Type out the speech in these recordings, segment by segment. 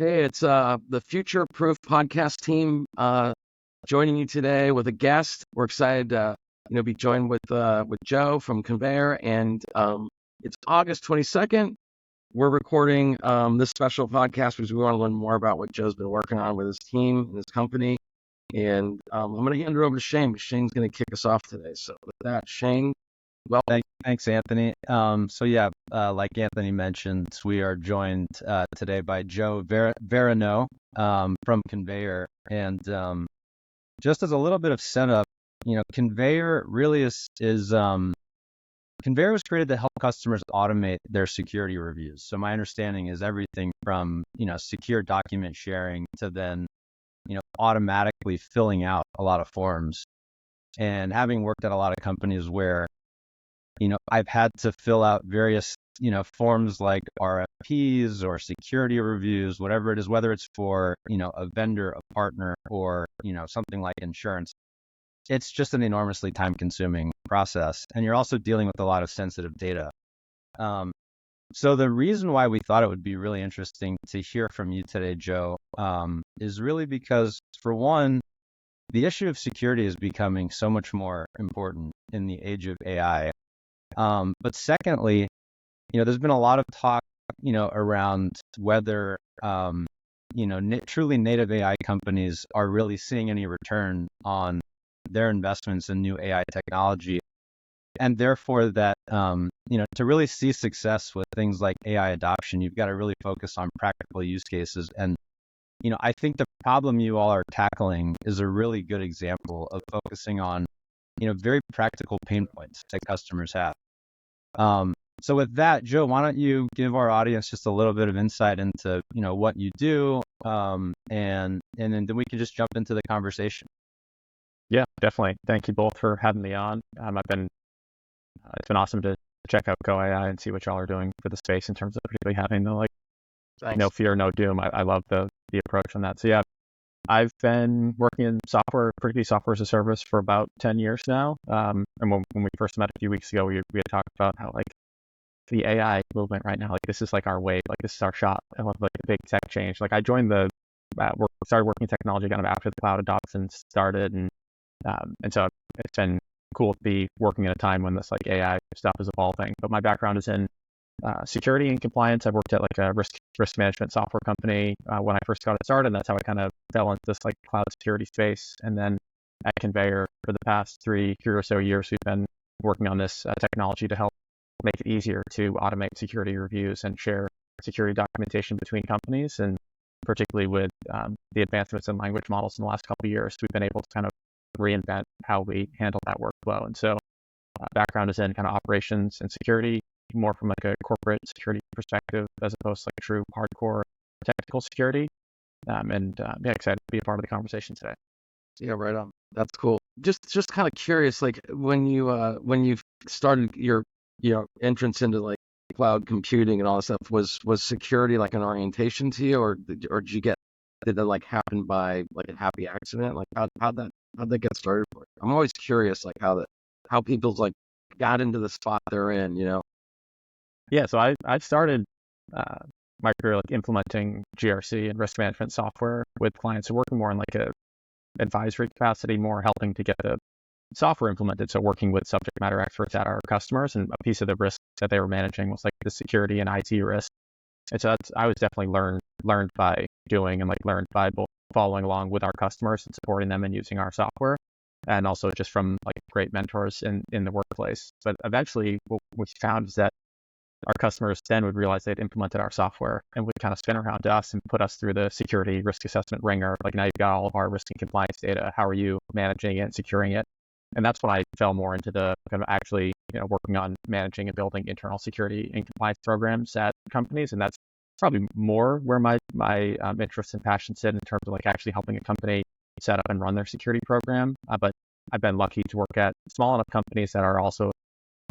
Hey, it's the Future Proof podcast team joining you today with a guest. We're excited to be joined with Joe from Conveyor, and it's August 22nd. We're recording this special podcast because we want to learn more about what Joe's been working on with his team and his company. And I'm going to hand it over to Shane. Shane's going to kick us off today. So with that, Shane, welcome. Thanks, Anthony. Like Anthony mentioned, we are joined today by Joe Veroneau from Conveyor. And just as a little bit of setup, Conveyor really is Conveyor was created to help customers automate their security reviews. So my understanding is everything from secure document sharing to then automatically filling out a lot of forms. And having worked at a lot of companies where I've had to fill out various, forms like RFPs or security reviews, whatever it is, whether it's for, a vendor, a partner, or, something like insurance. It's just an enormously time-consuming process. And you're also dealing with a lot of sensitive data. So the reason why we thought it would be really interesting to hear from you today, Joe, is really because, for one, the issue of security is becoming so much more important in the age of AI. But secondly, there's been a lot of talk, around whether, truly native AI companies are really seeing any return on their investments in new AI technology. And therefore that, to really see success with things like AI adoption, you've got to really focus on practical use cases. And, I think the problem you all are tackling is a really good example of focusing on, very practical pain points that customers have. So with that, Joe, why don't you give our audience just a little bit of insight into, what you do, and then we can just jump into the conversation. Yeah, definitely. Thank you both for having me on. It's been awesome to check out GoAI and see what y'all are doing for the space in terms of particularly having the no fear, no doom. I love the approach on that. So yeah, I've been working in software, particularly software as a service, for about 10 years now. And when we first met a few weeks ago, we had talked about how the AI movement right now, this is our wave, this is our shot. I love the big tech change. I joined started working in technology kind of after the cloud adoption started, and so it's been cool to be working at a time when this AI stuff is evolving. But my background is in security and compliance. I worked at a risk management software company when I first got it started, and that's how I kind of fell into this cloud security space. And then at Conveyor for the past 3 or so years, we've been working on this technology to help make it easier to automate security reviews and share security documentation between companies. And particularly with the advancements in language models in the last couple of years, we've been able to kind of reinvent how we handle that workflow. And so background is in kind of operations and security, more from a corporate security perspective, as opposed to true hardcore technical security. Excited to be a part of the conversation today. Yeah, right on. That's cool. Just kind of curious, when you started your entrance into cloud computing and all this stuff, was security an orientation to you, or did it happen by a happy accident? How'd that get started for you? I'm always curious how people got into the spot they're in, Yeah, so I started my career implementing GRC and risk management software with clients, so working more in a advisory capacity, more helping to get the software implemented. So working with subject matter experts at our customers, and a piece of the risk that they were managing was the security and IT risk. And so I was definitely learned by doing, and learned by both following along with our customers and supporting them and using our software, and also just from great mentors in the workplace. But eventually what we found is that our customers then would realize they'd implemented our software and would kind of spin around to us and put us through the security risk assessment ringer. Now you've got all of our risk and compliance data. How are you managing it and securing it? And that's when I fell more into the kind of actually, working on managing and building internal security and compliance programs at companies. And that's probably more where my interests and passion sit, in terms of actually helping a company set up and run their security program. But I've been lucky to work at small enough companies that are also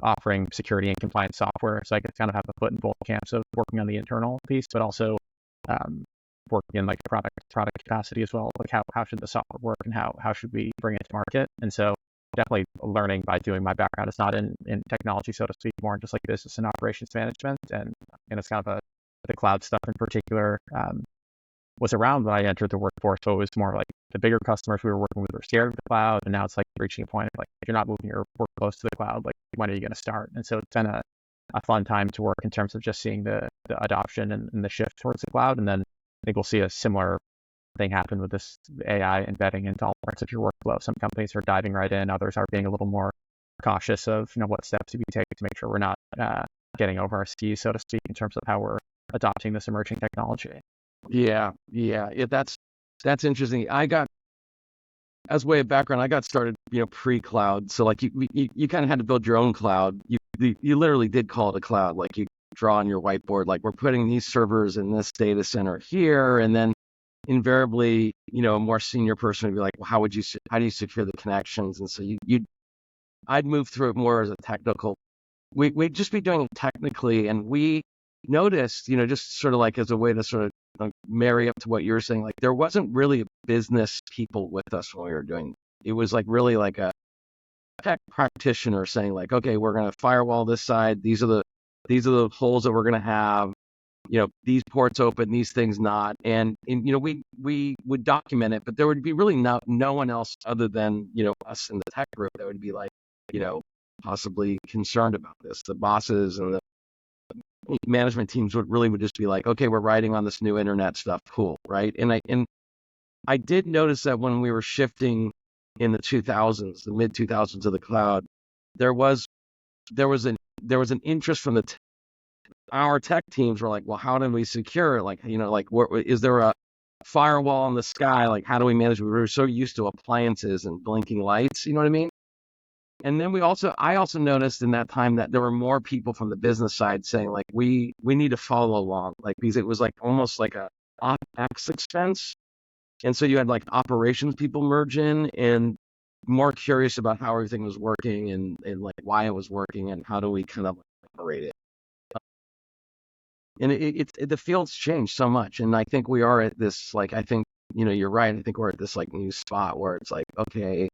offering security and compliance software. So I could kind of have a foot in both camps of working on the internal piece, but also working in product capacity as well. How should the software work, and how should we bring it to market? And so definitely learning by doing. My background is not in technology, so to speak, more in just business and operations management. And it's kind of the cloud stuff in particular was around when I entered the workforce. So it was more like the bigger customers we were working with were scared of the cloud. And now it's like reaching a point of like, if you're not moving your workflows to the cloud, like when are you going to start? And so it's been a fun time to work in terms of just seeing the adoption and the shift towards the cloud. And then I think we'll see a similar thing happen with this AI embedding into all parts of your workflow. Some companies are diving right in. Others are being a little more cautious of, what steps do we take to make sure we're not getting over our skis, so to speak, in terms of how we're adopting this emerging technology. Yeah, that's interesting. As way of background, I got started, pre-cloud. So like you kind of had to build your own cloud. You literally did call it a cloud. Like you draw on your whiteboard, like we're putting these servers in this data center here, and then invariably, a more senior person would be like, well, how do you secure the connections? And so I'd move through it more as a technical. We'd just be doing it technically, and we noticed, just sort of like as a way to sort of marry up to what you were saying, like there wasn't really business people with us when we were doing it. It was like really like a tech practitioner saying like, okay, we're going to firewall this side. These are the holes that we're going to have. These ports open, these things not. And we would document it, but there would be really no one else other than, us in the tech group that would be like, possibly concerned about this. The bosses and the management teams would just be like, okay, we're writing on this new internet stuff. Cool. Right. And I did notice that when we were shifting in the 2000s, the mid 2000s to the cloud, there was an interest from our tech teams were like, well, how do we secure it? Like, is there a firewall in the sky? Like, how do we manage it? We were so used to appliances and blinking lights, you know what I mean? And then I also noticed in that time that there were more people from the business side saying like, we need to follow along, like, because it was like almost like a OpEx expense. And so you had like operations people merge in and more curious about how everything was working and like why it was working and how do we kind of operate it. And the field's changed so much. And I think we are at this, like, I think, you're right. I think we're at this like new spot where it's like, okay,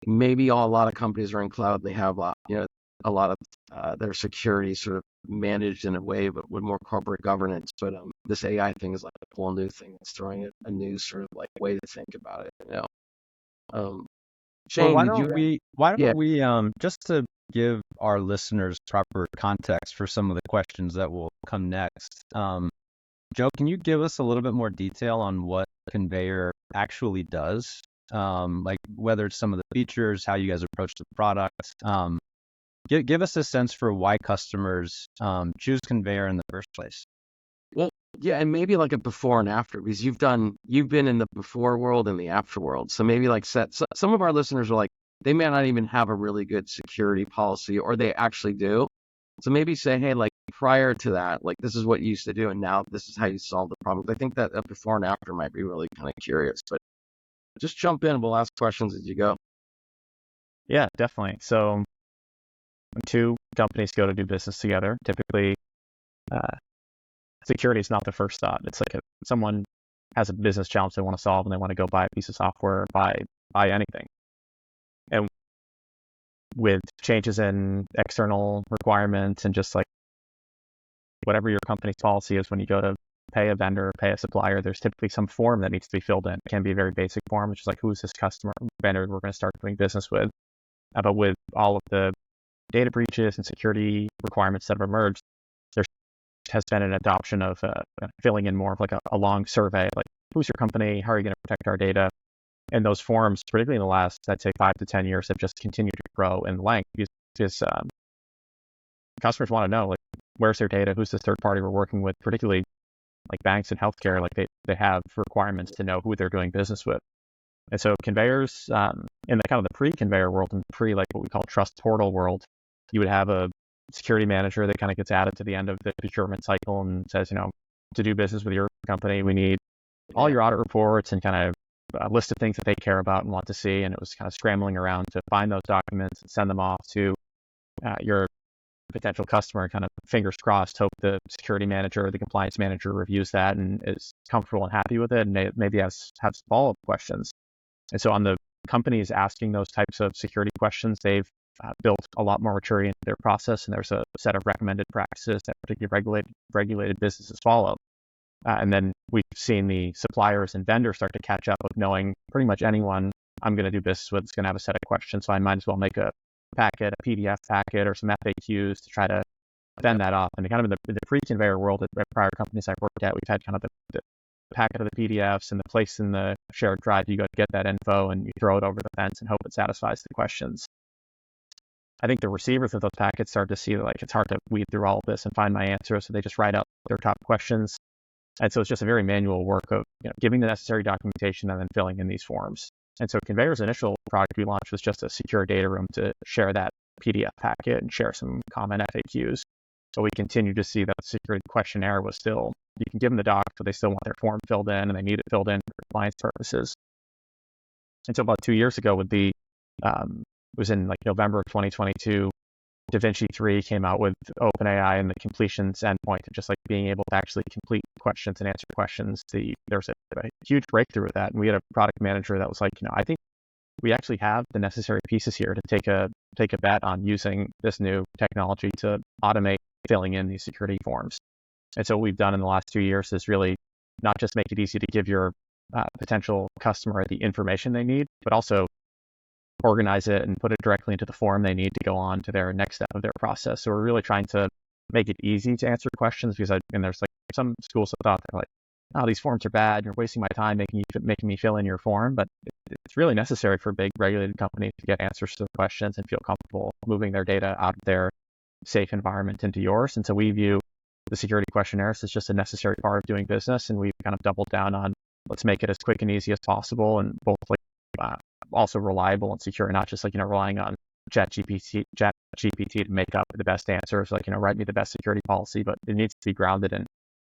maybe a lot of companies are in cloud. They have, a lot of their security sort of managed in a way, but with more corporate governance. But this AI thing is like a whole new thing. It's throwing a new sort of like way to think about it. Shane, Well, why don't we just to give our listeners proper context for some of the questions that will come next. Joe, can you give us a little bit more detail on what Conveyor actually does? Like whether it's some of the features, how you guys approach the product. Give us a sense for why customers choose Conveyor in the first place. Well, yeah, and maybe like a before and after, because you've been in the before world and the after world. So maybe like some of our listeners are like, they may not even have a really good security policy, or they actually do. So maybe say, hey, like prior to that, like this is what you used to do, and now this is how you solve the problem. I think that before and after might be really kind of curious, but just jump in. We'll ask questions as you go. Yeah, definitely. So when two companies go to do business together, typically security is not the first thought. It's like someone has a business challenge they want to solve and they want to go buy a piece of software, buy anything. And with changes in external requirements and just like whatever your company's policy is when you go to pay a vendor, pay a supplier, there's typically some form that needs to be filled in. It can be a very basic form, which is like, who's this customer vendor we're going to start doing business with? But with all of the data breaches and security requirements that have emerged, there has been an adoption of filling in more of like a long survey, like who's your company, how are you going to protect our data? And those forms, particularly in the last, I'd say 5 to 10 years, have just continued to grow in length because customers want to know, like, where's their data, who's the third party we're working with, particularly like banks and healthcare, like they have requirements to know who they're doing business with. And so Conveyors, in the kind of the pre-Conveyor world and like what we call trust portal world, you would have a security manager that kind of gets added to the end of the procurement cycle and says, to do business with your company, we need all your audit reports and kind of a list of things that they care about and want to see. And it was kind of scrambling around to find those documents and send them off to your potential customer, kind of fingers crossed, hope the security manager or the compliance manager reviews that and is comfortable and happy with it, and maybe has follow-up questions. And so on the companies asking those types of security questions, they've built a lot more maturity into their process, and there's a set of recommended practices that particularly regulated businesses follow. And then we've seen the suppliers and vendors start to catch up of knowing pretty much anyone I'm going to do business with is going to have a set of questions. So I might as well make a packet, a PDF packet, or some FAQs to try to fend that off. And kind of in the pre-conveyor world at prior companies I've worked at, we've had kind of the packet of the PDFs and the place in the shared drive. You go get that info and you throw it over the fence and hope it satisfies the questions. I think the receivers of those packets start to see like it's hard to weed through all of this and find my answers, so they just write out their top questions. And so it's just a very manual work of giving the necessary documentation and then filling in these forms. And so Conveyor's initial product we launched was just a secure data room to share that PDF packet and share some common FAQs. But we continue to see that the security questionnaire was still, you can give them the doc, but they still want their form filled in and they need it filled in for compliance purposes. And so about 2 years ago it was in like November of 2022, DaVinci 3 came out with OpenAI and the completions endpoint of just like being able to actually complete questions and answer questions. There was a huge breakthrough with that. And we had a product manager that was like, I think we actually have the necessary pieces here to take a bet on using this new technology to automate filling in these security forms. And so what we've done in the last 2 years is really not just make it easy to give your potential customer the information they need, but also organize it and put it directly into the form they need to go on to their next step of their process. So we're really trying to make it easy to answer questions because there's like some schools of thought that are like, oh, these forms are bad. You're wasting my time making me fill in your form. But it's really necessary for big regulated companies to get answers to the questions and feel comfortable moving their data out of their safe environment into yours. And so we view the security questionnaires as just a necessary part of doing business. And we've kind of doubled down on let's make it as quick and easy as possible and both like also reliable and secure, not just like, relying on ChatGPT to make up the best answers, like, write me the best security policy, but it needs to be grounded in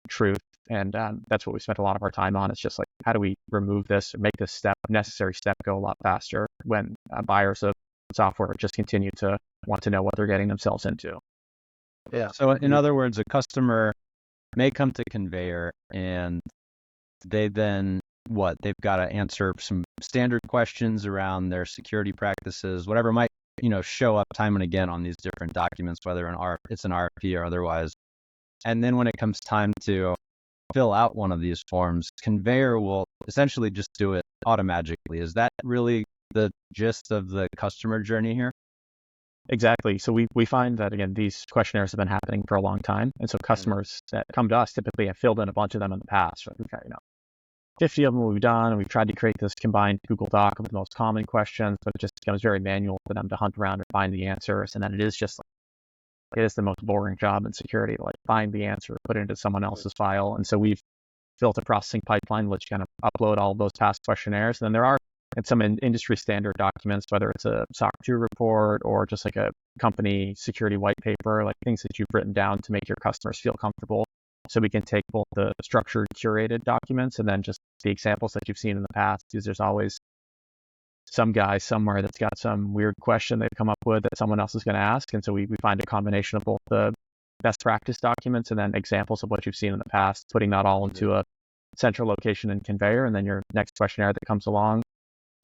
truth. And that's what we spent a lot of our time on. It's just like, how do we remove this, make this necessary step go a lot faster when buyers of software just continue to want to know what they're getting themselves into. Yeah. So in other words, a customer may come to Conveyor and they then they've got to answer some standard questions around their security practices, whatever might, show up time and again on these different documents, whether it's an RFP or otherwise. And then when it comes time to fill out one of these forms, Conveyor will essentially just do it automatically. Is that really the gist of the customer journey here? Exactly. So we find that, again, these questionnaires have been happening for a long time. And so customers that come to us typically have filled in a bunch of them in the past. Right? We've got, 50 of them we've done, and we've tried to create this combined Google Doc of the most common questions, but it just becomes very manual for them to hunt around and find the answers. And then it is the most boring job in security, like find the answer, put it into someone else's file. And so we've built a processing pipeline which kind of upload all of those past questionnaires. And then there are some industry standard documents, whether it's a SOC 2 report or just like a company security white paper, like things that you've written down to make your customers feel comfortable. So we can take both the structured, curated documents and then just the examples that you've seen in the past, because there's always some guy somewhere that's got some weird question they've come up with that someone else is going to ask. And so we find a combination of both the best practice documents and then examples of what you've seen in the past, putting that all into a central location in Conveyor. And then your next questionnaire that comes along,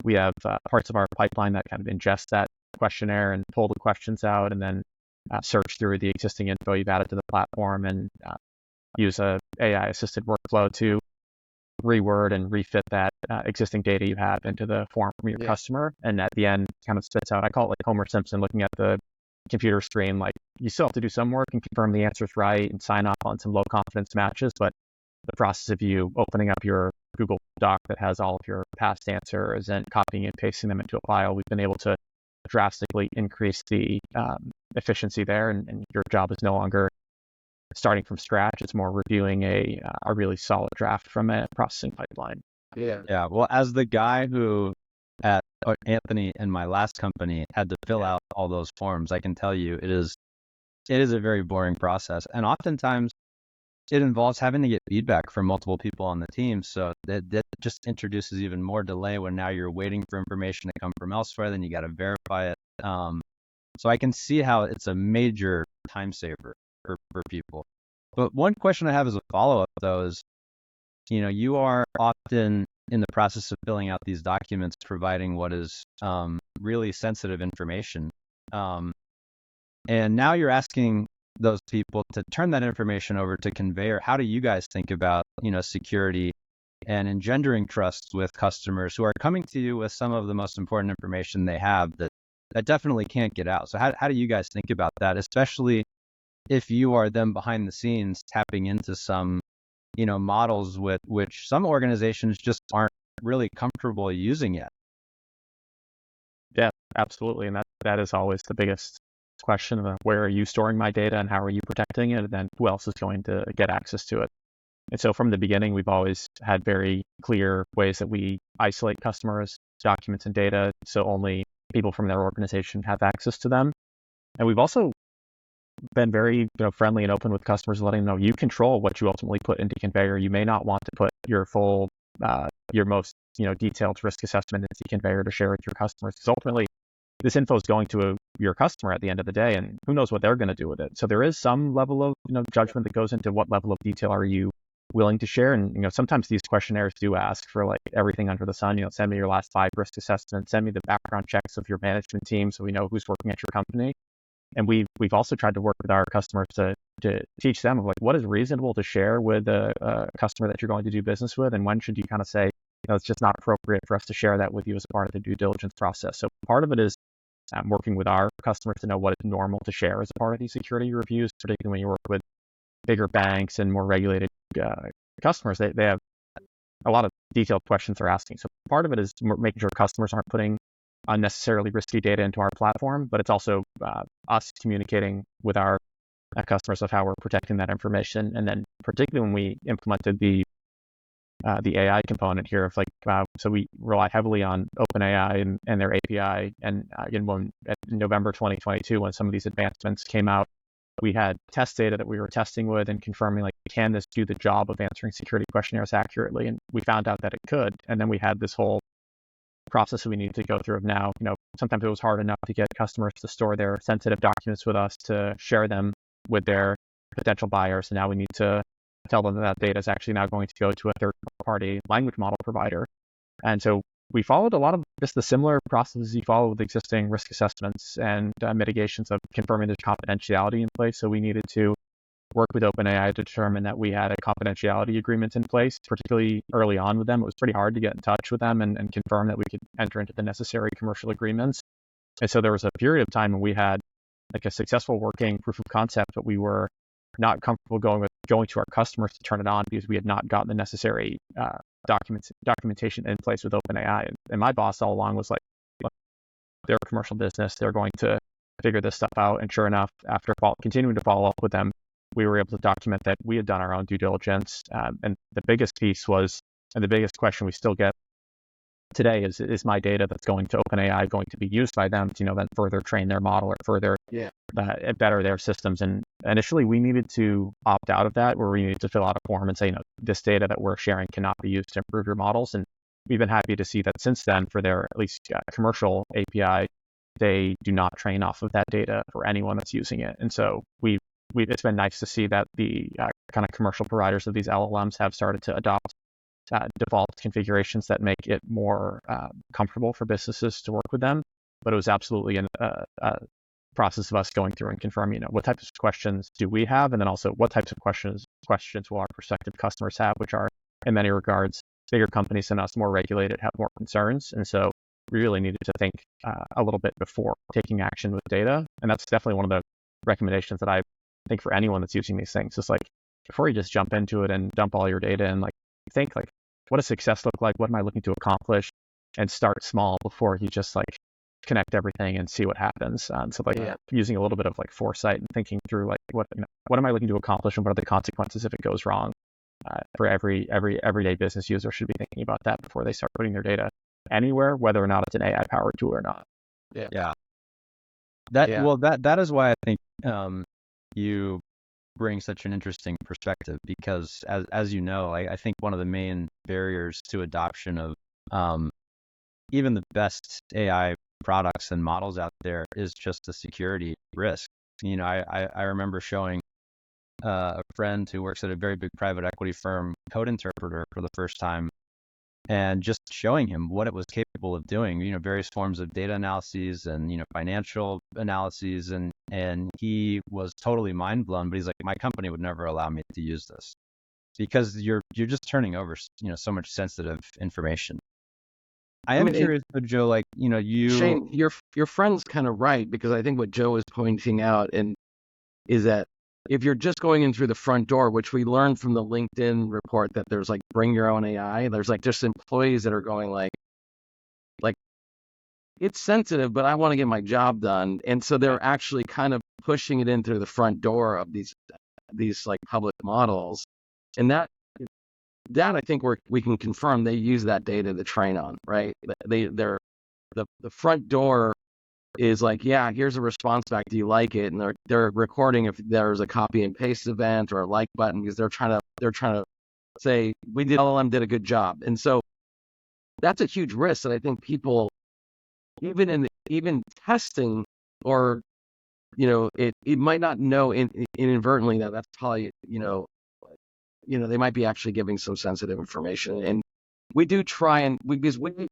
we have parts of our pipeline that kind of ingest that questionnaire and pull the questions out and then search through the existing info you've added to the platform and use a AI-assisted workflow to reword and refit that existing data you have into the form from your customer. And at the end, kind of spits out, I call it like Homer Simpson looking at the computer screen, like you still have to do some work and confirm the answer's right and sign off on some low confidence matches. But the process of you opening up your Google Doc that has all of your past answers and copying and pasting them into a file, we've been able to drastically increase the efficiency there. And your job is no longer starting from scratch. It's more reviewing a really solid draft from a processing pipeline. Yeah. Well, as the guy who at Anthony and my last company had to fill out all those forms, I can tell you it is a very boring process. And oftentimes it involves having to get feedback from multiple people on the team. So that just introduces even more delay when now you're waiting for information to come from elsewhere, then you got to verify it. So I can see how it's a major time saver for people. But one question I have as a follow-up though is, you are often in the process of filling out these documents, providing what is really sensitive information. And now you're asking those people to turn that information over to Conveyor. How do you guys think about, security and engendering trust with customers who are coming to you with some of the most important information they have that definitely can't get out? So how do you guys think about that, especially if you are them behind the scenes tapping into some, models with which some organizations just aren't really comfortable using yet? Yeah, absolutely. And that is always the biggest question of where are you storing my data and how are you protecting it? And then who else is going to get access to it? And so from the beginning, we've always had very clear ways that we isolate customers, documents, and data, so only people from their organization have access to them. And we've also been very friendly and open with customers, letting them know you control what you ultimately put into Conveyor. You may not want to put your full, your most detailed risk assessment into Conveyor to share with your customers, because ultimately this info is going to your customer at the end of the day, and who knows what they're going to do with it. So there is some level of judgment that goes into what level of detail are you willing to share. And sometimes these questionnaires do ask for like everything under the sun. Send me your last 5 risk assessments, send me the background checks of your management team so we know who's working at your company. And we've also tried to work with our customers to teach them like what is reasonable to share with a customer that you're going to do business with, and when should you kind of say, it's just not appropriate for us to share that with you as a part of the due diligence process. So part of it is working with our customers to know what is normal to share as a part of these security reviews, particularly when you work with bigger banks and more regulated customers. They have a lot of detailed questions they're asking. So part of it is making sure customers aren't putting unnecessarily risky data into our platform, but it's also us communicating with our customers of how we're protecting that information. And then particularly when we implemented the AI component here of so we rely heavily on OpenAI and their API. And in November 2022, when some of these advancements came out, we had test data that we were testing with and confirming can this do the job of answering security questionnaires accurately? And we found out that it could. And then we had this whole process that we needed to go through of now, sometimes it was hard enough to get customers to store their sensitive documents with us to share them with their potential buyers. And now we need to tell them that data is actually now going to go to a third-party language model provider. And so we followed a lot of just the similar processes you follow with existing risk assessments and mitigations of confirming there's confidentiality in place. So we needed to work with OpenAI to determine that we had a confidentiality agreement in place, particularly early on with them. It was pretty hard to get in touch with them and confirm that we could enter into the necessary commercial agreements. And so there was a period of time when we had a successful working proof of concept, but we were not comfortable going to our customers to turn it on because we had not gotten the necessary documentation in place with OpenAI. And my boss all along was like, look, they're a commercial business. They're going to figure this stuff out. And sure enough, after continuing to follow up with them, we were able to document that we had done our own due diligence. And the biggest piece was, and the biggest question we still get today is my data that's going to OpenAI going to be used by them to, then further train their model or further better their systems. And initially we needed to opt out of that, where we needed to fill out a form and say, this data that we're sharing cannot be used to improve your models. And we've been happy to see that since then, for their at least commercial API, they do not train off of that data for anyone that's using it. And so it's been nice to see that the kind of commercial providers of these LLMs have started to adopt default configurations that make it more comfortable for businesses to work with them. But it was absolutely a process of us going through and confirming, what types of questions do we have, and then also what types of questions will our prospective customers have, which are in many regards bigger companies than us, more regulated, have more concerns. And so we really needed to think a little bit before taking action with data. And that's definitely one of the recommendations that I think for anyone that's using these things. It's before you just jump into it and dump all your data and think what does success look like? What am I looking to accomplish? And start small before you just connect everything and see what happens. Using a little bit of foresight and thinking through what am I looking to accomplish and what are the consequences if it goes wrong? For every everyday business user should be thinking about that before they start putting their data anywhere, whether or not it's an AI powered tool or not. Yeah. That is why I think you bring such an interesting perspective, because as you know, I think one of the main barriers to adoption of even the best AI products and models out there is just the security risk. I remember showing a friend who works at a very big private equity firm Code Interpreter for the first time, and just showing him what it was capable of doing, various forms of data analyses and, financial analyses. And he was totally mind blown, but he's like, my company would never allow me to use this because you're just turning over, so much sensitive information. I am curious, though, Joe, like, Shane, your friend's kind of right, because I think what Joe is pointing out is that if you're just going in through the front door, which we learned from the LinkedIn report that there's like bring your own AI, there's like just employees that are going like it's sensitive, but I want to get my job done. And so they're actually kind of pushing it in through the front door of these like public models. And that I think we can confirm they use that data to train on, right? The front door is like, yeah, here's a response back. Do you like it? And they're recording if there's a copy and paste event or a like button, because they're trying to say LLM did a good job. And so that's a huge risk that I think people, even testing, or it might not know inadvertently that that's probably they might be actually giving some sensitive information. And we do try because we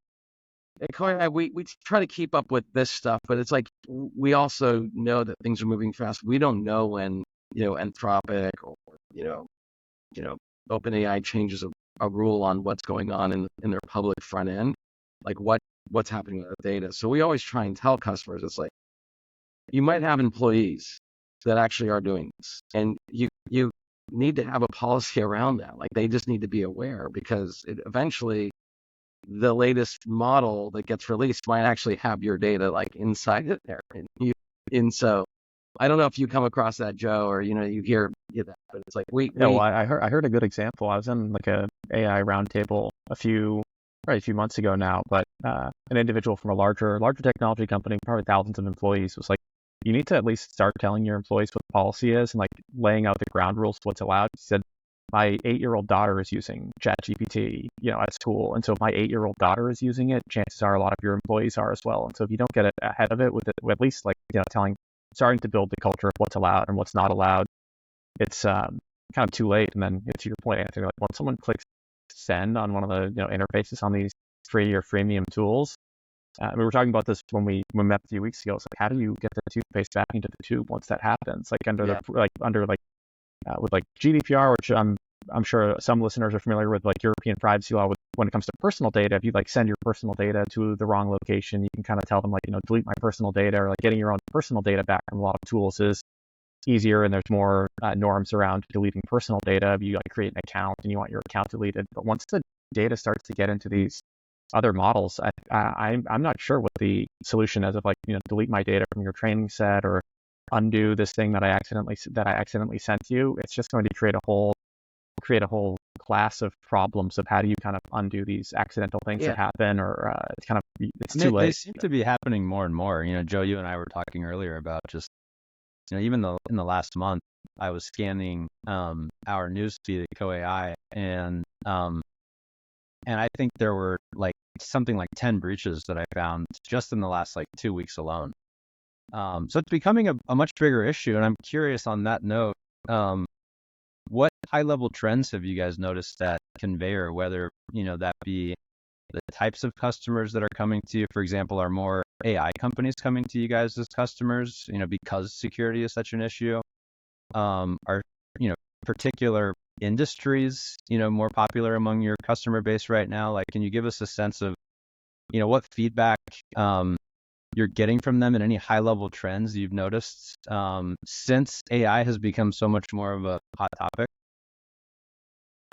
try to keep up with this stuff, but it's like we also know that things are moving fast. We don't know when Anthropic or OpenAI changes a rule on what's going on in their public front end, like what's happening with the data. So we always try and tell customers, it's like, you might have employees that actually are doing this, and you need to have a policy around that. Like, they just need to be aware, because eventually the latest model that gets released might actually have your data like inside it there. And so I don't know if you come across that, Joe, or you hear that, but it's like I heard a good example. I was in like a AI roundtable a few months ago now, but an individual from a larger technology company, probably thousands of employees, was like, you need to at least start telling your employees what the policy is and like laying out the ground rules for what's allowed. He said, my 8-year-old daughter is using ChatGPT, as a tool. And so if my 8-year-old daughter is using it, chances are a lot of your employees are as well. And so if you don't get ahead of it with at least like, starting to build the culture of what's allowed and what's not allowed, it's kind of too late. And then to your point, Anthony, like when someone clicks send on one of the interfaces on these free or freemium tools, we were talking about this when we met a few weeks ago. It's like, how do you get the toothpaste back into the tube once that happens? Like with like GDPR, which I'm sure some listeners are familiar with, like European privacy law. When it comes to personal data, if you like send your personal data to the wrong location, you can kind of tell them like, delete my personal data, or like getting your own personal data back from a lot of tools is easier, and there's more norms around deleting personal data if you like create an account and you want your account deleted. But once the data starts to get into these other models, I'm not sure what the solution is of like, delete my data from your training set, or undo this thing that I accidentally sent you. It's just going to create a whole class of problems of how do you kind of undo these accidental things that happen, or it's too late. They seem to be happening more and more. Joe, you and I were talking earlier about just, even though in the last month I was scanning our news feed at CoAI, and I think there were like something like 10 breaches that I found just in the last like 2 weeks alone. So it's becoming a much bigger issue. And I'm curious on that note, what high-level trends have you guys noticed at Conveyor, whether, that be the types of customers that are coming to you? For example, are more AI companies coming to you guys as customers, because security is such an issue? Are, particular industries, more popular among your customer base right now? Like, can you give us a sense of, what feedback you're getting from them, and any high-level trends you've noticed since AI has become so much more of a hot topic?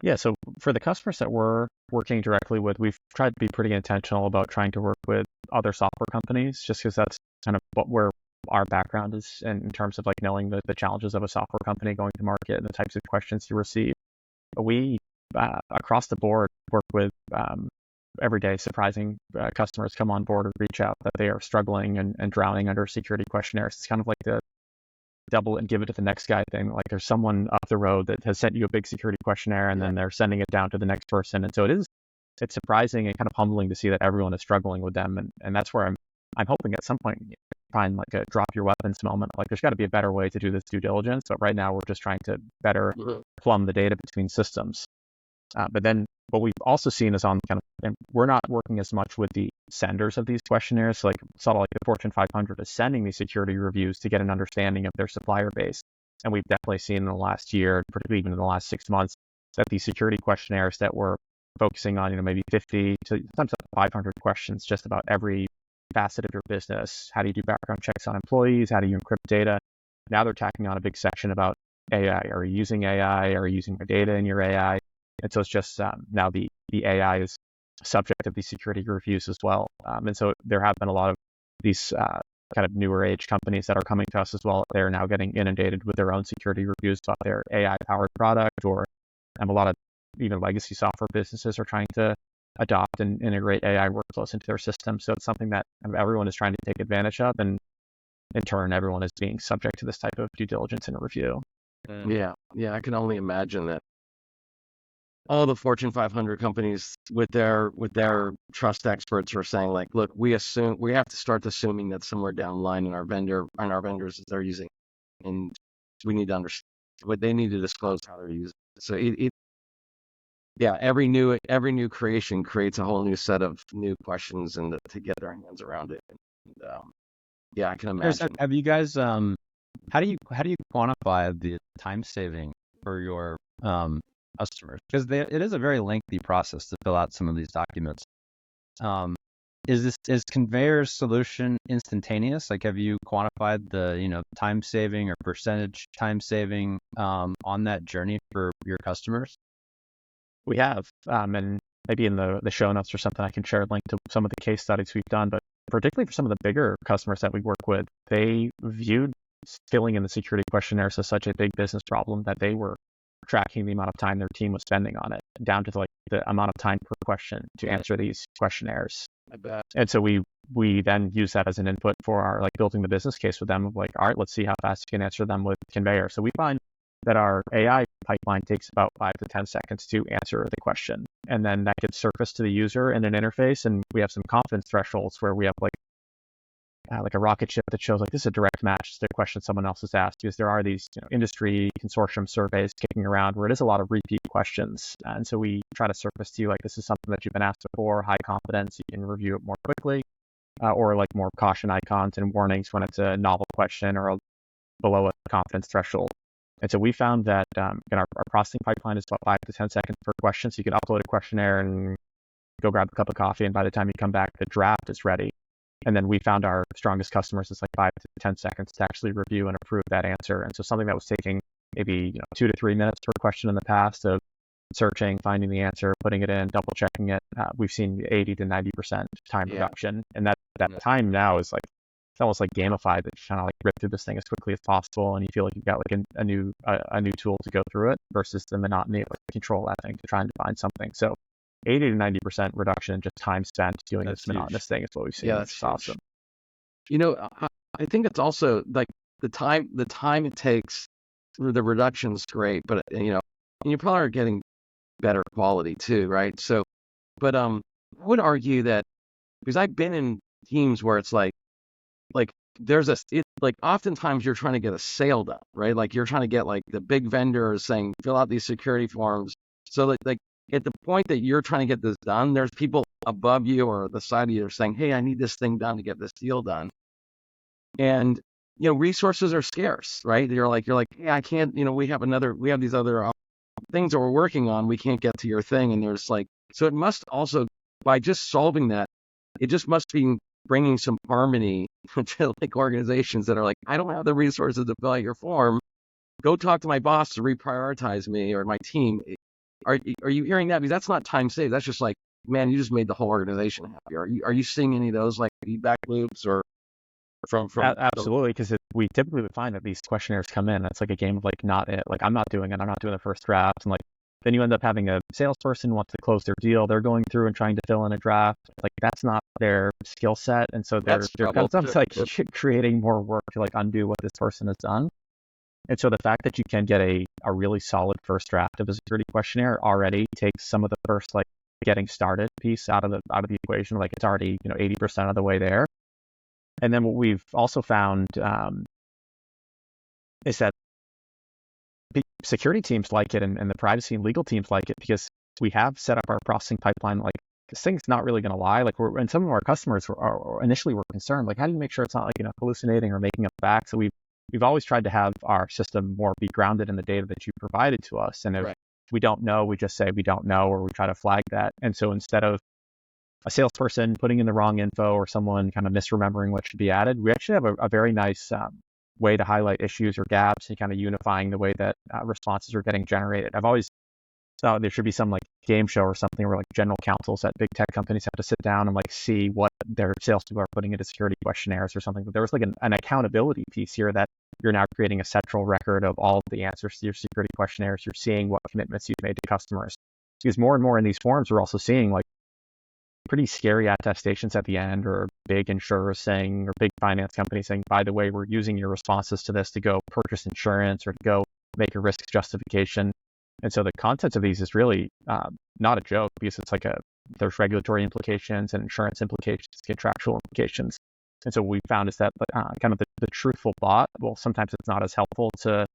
Yeah, so for the customers that we're working directly with, we've tried to be pretty intentional about trying to work with other software companies, just because that's kind of where our background is in terms of like knowing the challenges of a software company going to market and the types of questions you receive. We, across the board, work with every day surprising customers come on board or reach out that they are struggling and drowning under security questionnaires. It's kind of like the double and give it to the next guy thing. Like, there's someone up the road that has sent you a big security questionnaire, and then they're sending it down to the next person. And so it's surprising and kind of humbling to see that everyone is struggling with them. And that's where I'm hoping at some point you find like a drop your weapons moment. Like, there's got to be a better way to do this due diligence, but right now we're just trying to better plumb the data between systems. But then what we've also seen is on kind of, and we're not working as much with the senders of these questionnaires. So like sort of like the Fortune 500 is sending these security reviews to get an understanding of their supplier base. And we've definitely seen in the last year, particularly even in the last 6 months, that these security questionnaires that were focusing on, maybe 50 to sometimes up to 500 questions just about every facet of your business. How do you do background checks on employees? How do you encrypt data? Now they're tacking on a big section about AI. Are you using AI? Are you using my data in your AI? And so it's just now the AI is subject of these security reviews as well. And so there have been a lot of these kind of newer age companies that are coming to us as well. They're now getting inundated with their own security reviews about their AI-powered product, or a lot of even legacy software businesses are trying to adopt and integrate AI workflows into their system. So it's something that everyone is trying to take advantage of, and in turn, everyone is being subject to this type of due diligence and review. Yeah, I can only imagine that all the Fortune 500 companies with their trust experts are saying, like, look, we have to start assuming that somewhere down the line in our vendors they're using, and we need to understand what they need to disclose how they're using it. So every new creation creates a whole new set of new questions and to get their hands around it. And, I can imagine. Have you guys how do you quantify the time saving for your customers? Because it is a very lengthy process to fill out some of these documents. Is Conveyor's solution instantaneous? Like, have you quantified the time saving or percentage time saving on that journey for your customers? We have, and maybe in the show notes or something, I can share a link to some of the case studies we've done. But particularly for some of the bigger customers that we work with, they viewed filling in the security questionnaires as such a big business problem that they were tracking the amount of time their team was spending on it, down to like the amount of time per question to answer these questionnaires. I bet. And so we then use that as an input for our building the business case with them of like, all right, let's see how fast you can answer them with Conveyor. So we find that our AI pipeline takes about 5 to 10 seconds to answer the question. And then that gets surfaced to the user in an interface. And we have some confidence thresholds where we have like a rocket ship that shows like this is a direct match to the question someone else has asked, because there are these industry consortium surveys kicking around where it is a lot of repeat questions. And so we try to surface to you like this is something that you've been asked before, high confidence, you can review it more quickly, or like more caution icons and warnings when it's a novel question or below a confidence threshold. And so we found that our processing pipeline is about 5 to 10 seconds per question. So you can upload a questionnaire and go grab a cup of coffee, and by the time you come back, the draft is ready. And then we found our strongest customers is like 5 to 10 seconds to actually review and approve that answer. And so something that was taking maybe 2 to 3 minutes per question in the past of searching, finding the answer, putting it in, double checking it, we've seen 80 to 90% time reduction. And that time now is like, it's almost like gamified, that you kind of like rip through this thing as quickly as possible, and you feel like you've got like a new tool to go through it, versus the monotony of like control that thing to try and find something. So 80 to 90% reduction in just time spent doing this monotonous thing is what we've seen. Yeah, that's awesome. I think it's also like the time it takes, the reduction's great, but and you probably are getting better quality too, right? So, but I would argue that, because I've been in teams where it's like there's oftentimes you're trying to get a sale done, right? Like you're trying to get like the big vendors saying fill out these security forms. So like at the point that you're trying to get this done, there's people above you or the side of you are saying, hey, I need this thing done to get this deal done. And resources are scarce, right? You're like, hey, I can't, we have these other things that we're working on. We can't get to your thing. And there's so it must also, by just solving that, it just must be bringing some harmony to organizations that are like, I don't have the resources to fill out your form. Go talk to my boss to reprioritize me or my team. Are you hearing that? Because that's not time saved. That's just like, man, you just made the whole organization happy. Are you seeing any of those like feedback loops or from Absolutely, because we typically would find that these questionnaires come in. It's like a game of like I'm not doing it. I'm not doing the first draft, and then you end up having a salesperson wants to close their deal. They're going through and trying to fill in a draft. Like that's not their skill set, and so they're kind of like creating more work to like undo what this person has done. And so the fact that you can get a really solid first draft of a security questionnaire already takes some of the first like getting started piece out of the equation. Like it's already 80% of the way there. And then what we've also found is that security teams like it, and the privacy and legal teams like it, because we have set up our processing pipeline. Like, this thing's not really going to lie. Like, and some of our customers initially were concerned, like, how do you make sure it's not like, hallucinating or making up facts? So we've always tried to have our system more be grounded in the data that you provided to us. And if we don't know, we just say we don't know, or we try to flag that. And so instead of a salesperson putting in the wrong info or someone kind of misremembering what should be added, we actually have a very nice way to highlight issues or gaps and kind of unifying the way that responses are getting generated. I've always thought there should be some like game show or something where like general counsels at big tech companies have to sit down and like see what their salespeople are putting into security questionnaires or something. But there was like an accountability piece here that you're now creating a central record of all of the answers to your security questionnaires. You're seeing what commitments you've made to customers. Because more and more in these forms, we're also seeing like pretty scary attestations at the end, or big insurers saying, or big finance companies saying, by the way, we're using your responses to this to go purchase insurance or to go make a risk justification. And so the content of these is really not a joke, because it's like there's regulatory implications and insurance implications, contractual implications. And so what we found is that kind of the truthful bot, well, sometimes it's not as helpful to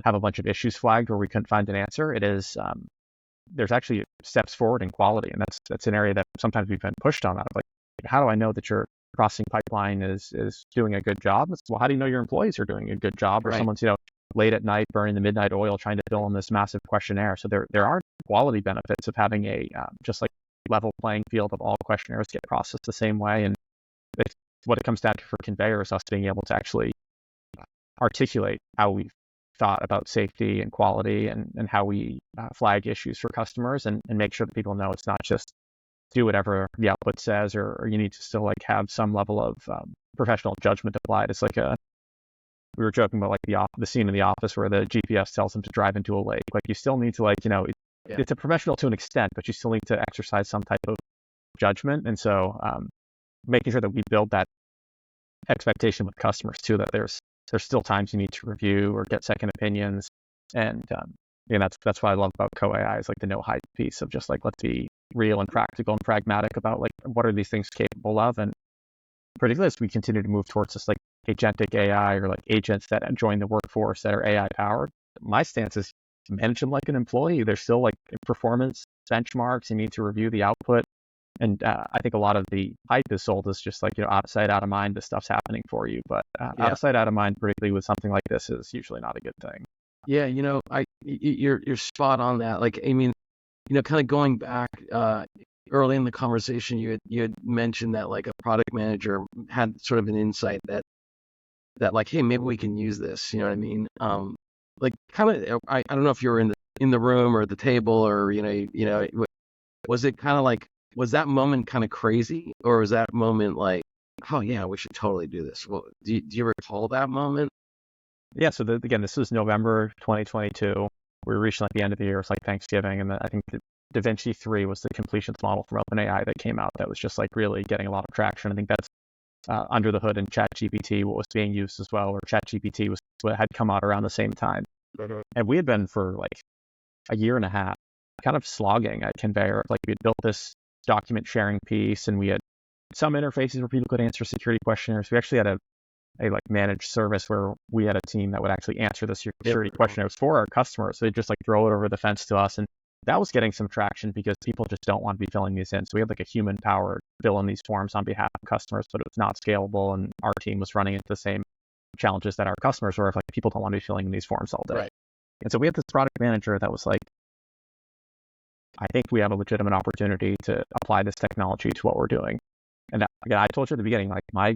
have a bunch of issues flagged where we couldn't find an answer. It is, there's actually steps forward in quality. And that's an area that sometimes we've been pushed on. Like, how do I know that your processing pipeline is doing a good job? Well, how do you know your employees are doing a good job? Or someone's, late at night burning the midnight oil trying to fill in this massive questionnaire. So there are quality benefits of having a just like level playing field of all questionnaires get processed the same way. And what it comes down to for Conveyor is us being able to actually articulate how we've thought about safety and quality and how we flag issues for customers and make sure that people know it's not just do whatever the output says, or you need to still like have some level of professional judgment applied. It's like we were joking about like the scene in The Office where the GPS tells them to drive into a lake. Like, you still need to it's a professional to an extent, but you still need to exercise some type of judgment. And so making sure that we build that expectation with customers too, that there's still times you need to review or get second opinions. And that's what I love about Co-AI is like the no hype piece of just like, let's be real and practical and pragmatic about like, what are these things capable of? And particularly as we continue to move towards this like agentic AI or like agents that join the workforce that are AI powered, my stance is manage them like an employee. There's still like performance benchmarks. You need to review the output. And I think a lot of the hype is sold as just like, out of sight, out of mind, this stuff's happening for you. But out of sight, out of mind, particularly with something like this, is usually not a good thing. Yeah, you're spot on that. Like, I mean, kind of going back early in the conversation, you had mentioned that like a product manager had sort of an insight that like, hey, maybe we can use this. You know what I mean? Like, kind of, I don't know if you were in the room or the table, or was it kind of like, was that moment kind of crazy, or was that moment like, oh yeah, we should totally do this? Well, do you recall that moment? Yeah. So again, this was November 2022. We were reaching like the end of the year. It's like Thanksgiving, and I think Da Vinci 3 was the completions model from OpenAI that came out that was just like really getting a lot of traction. I think that's under the hood in ChatGPT, what was being used as well, or ChatGPT was what had come out around the same time. And we had been for like a year and a half kind of slogging at Conveyor. Like, we had built this document sharing piece, and we had some interfaces where people could answer security questionnaires. We actually had a like managed service where we had a team that would actually answer the security questionnaires for our customers. So they'd just like throw it over the fence to us. And that was getting some traction because people just don't want to be filling these in. So we had like a human powered fill in these forms on behalf of customers, but it was not scalable. And our team was running into the same challenges that our customers were, if like people don't want to be filling in these forms all day. Right. And so we had this product manager that was like, I think we have a legitimate opportunity to apply this technology to what we're doing. And again, I told you at the beginning, like, my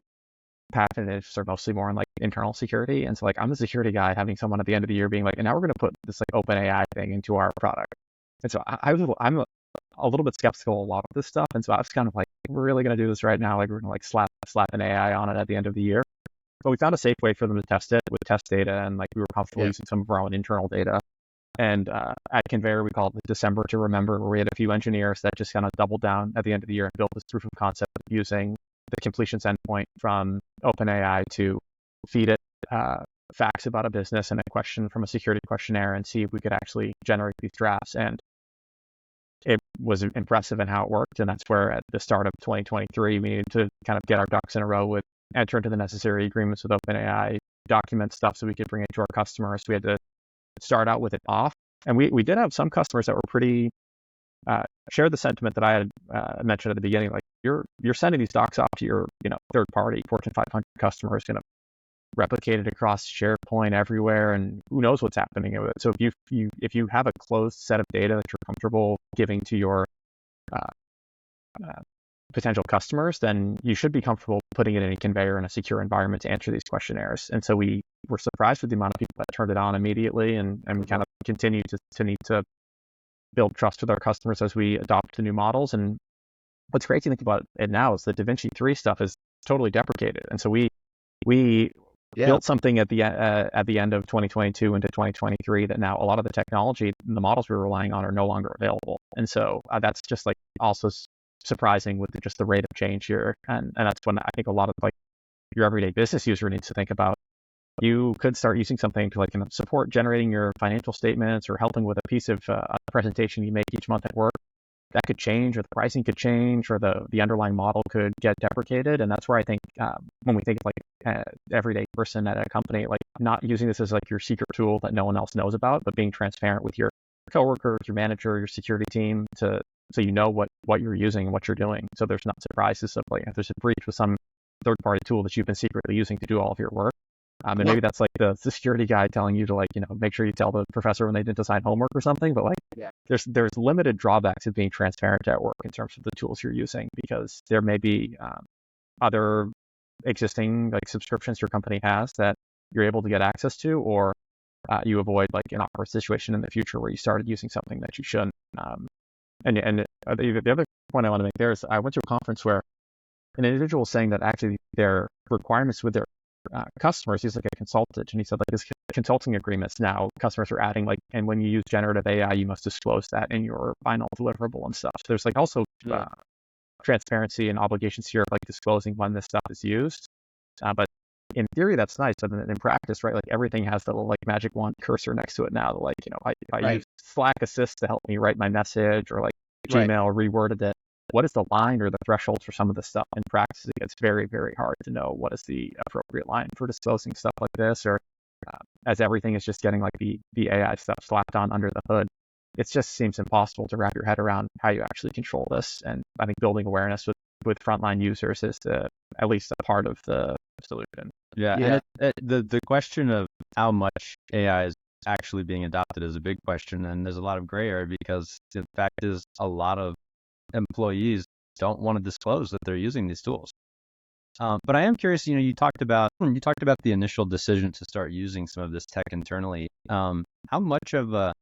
passion interests are mostly more in like internal security. And so like, I'm the security guy, having someone at the end of the year being like, and now we're going to put this like OpenAI thing into our product. And so I'm a little bit skeptical of a lot of this stuff. And so I was kind of like, we're really going to do this right now. Like, we're going to like slap an AI on it at the end of the year. But we found a safe way for them to test it with test data. And like, we were comfortable using some of our own internal data. And at Conveyor, we called it December to Remember, where we had a few engineers that just kind of doubled down at the end of the year and built this proof of concept of using the completions endpoint from OpenAI to feed it facts about a business and a question from a security questionnaire and see if we could actually generate these drafts. And it was impressive in how it worked. And that's where at the start of 2023, we needed to kind of get our ducks in a row with enter into the necessary agreements with OpenAI, document stuff so we could bring it to our customers. We had to start out with it off. And we did have some customers that were pretty share the sentiment that I had mentioned at the beginning. Like you're sending these docs off to your third party Fortune 500 customers, replicate it across SharePoint everywhere, and who knows what's happening with it. So if you have a closed set of data that you're comfortable giving to your potential customers, then you should be comfortable putting it in a Conveyor in a secure environment to answer these questionnaires. And so we were surprised with the amount of people that turned it on immediately, and we kind of continue to need to build trust with our customers as we adopt the new models. And what's great to think about it now is the DaVinci 3 stuff is totally deprecated. And so we built something at the end of 2022 into 2023 that now a lot of the technology, the models we were relying on, are no longer available. And so that's just like also surprising with just the rate of change here. And that's when I think a lot of like your everyday business user needs to think about. You could start using something to support generating your financial statements or helping with a piece of a presentation you make each month at work. That could change, or the pricing could change, or the underlying model could get deprecated. And that's where I think when we think of like everyday person at a company, like not using this as like your secret tool that no one else knows about, but being transparent with your coworkers, your manager, your security team, so you know what you're using and what you're doing. So there's not surprises of like if there's a breach with some third-party tool that you've been secretly using to do all of your work. And maybe that's like the security guy telling you to make sure you tell the professor when they didn't assign homework or something. But there's limited drawbacks of being transparent at work in terms of the tools you're using, because there may be other existing like subscriptions your company has that you're able to get access to, or you avoid like an awkward situation in the future where you started using something that you shouldn't. And the other point I want to make there is I went to a conference where an individual was saying that actually their requirements with their customers, he's like a consultant, and he said like his consulting agreements now customers are adding like, and when you use generative AI, you must disclose that in your final deliverable and stuff. So there's like also transparency and obligations here of like disclosing when this stuff is used. But in theory, that's nice. But in practice, right, like everything has the little like magic wand cursor next to it now. Like, if I use Slack Assist to help me write my message, or like Gmail reworded it, what is the line or the threshold for some of this stuff? In practice, it gets very, very hard to know what is the appropriate line for disclosing stuff like this, or as everything is just getting like the AI stuff slapped on under the hood. It just seems impossible to wrap your head around how you actually control this. And I think building awareness with frontline users is at least a part of the solution. Yeah. And the question of how much AI is actually being adopted is a big question, and there's a lot of gray area, because the fact is a lot of employees don't want to disclose that they're using these tools. But I am curious, you talked about the initial decision to start using some of this tech internally. How much of a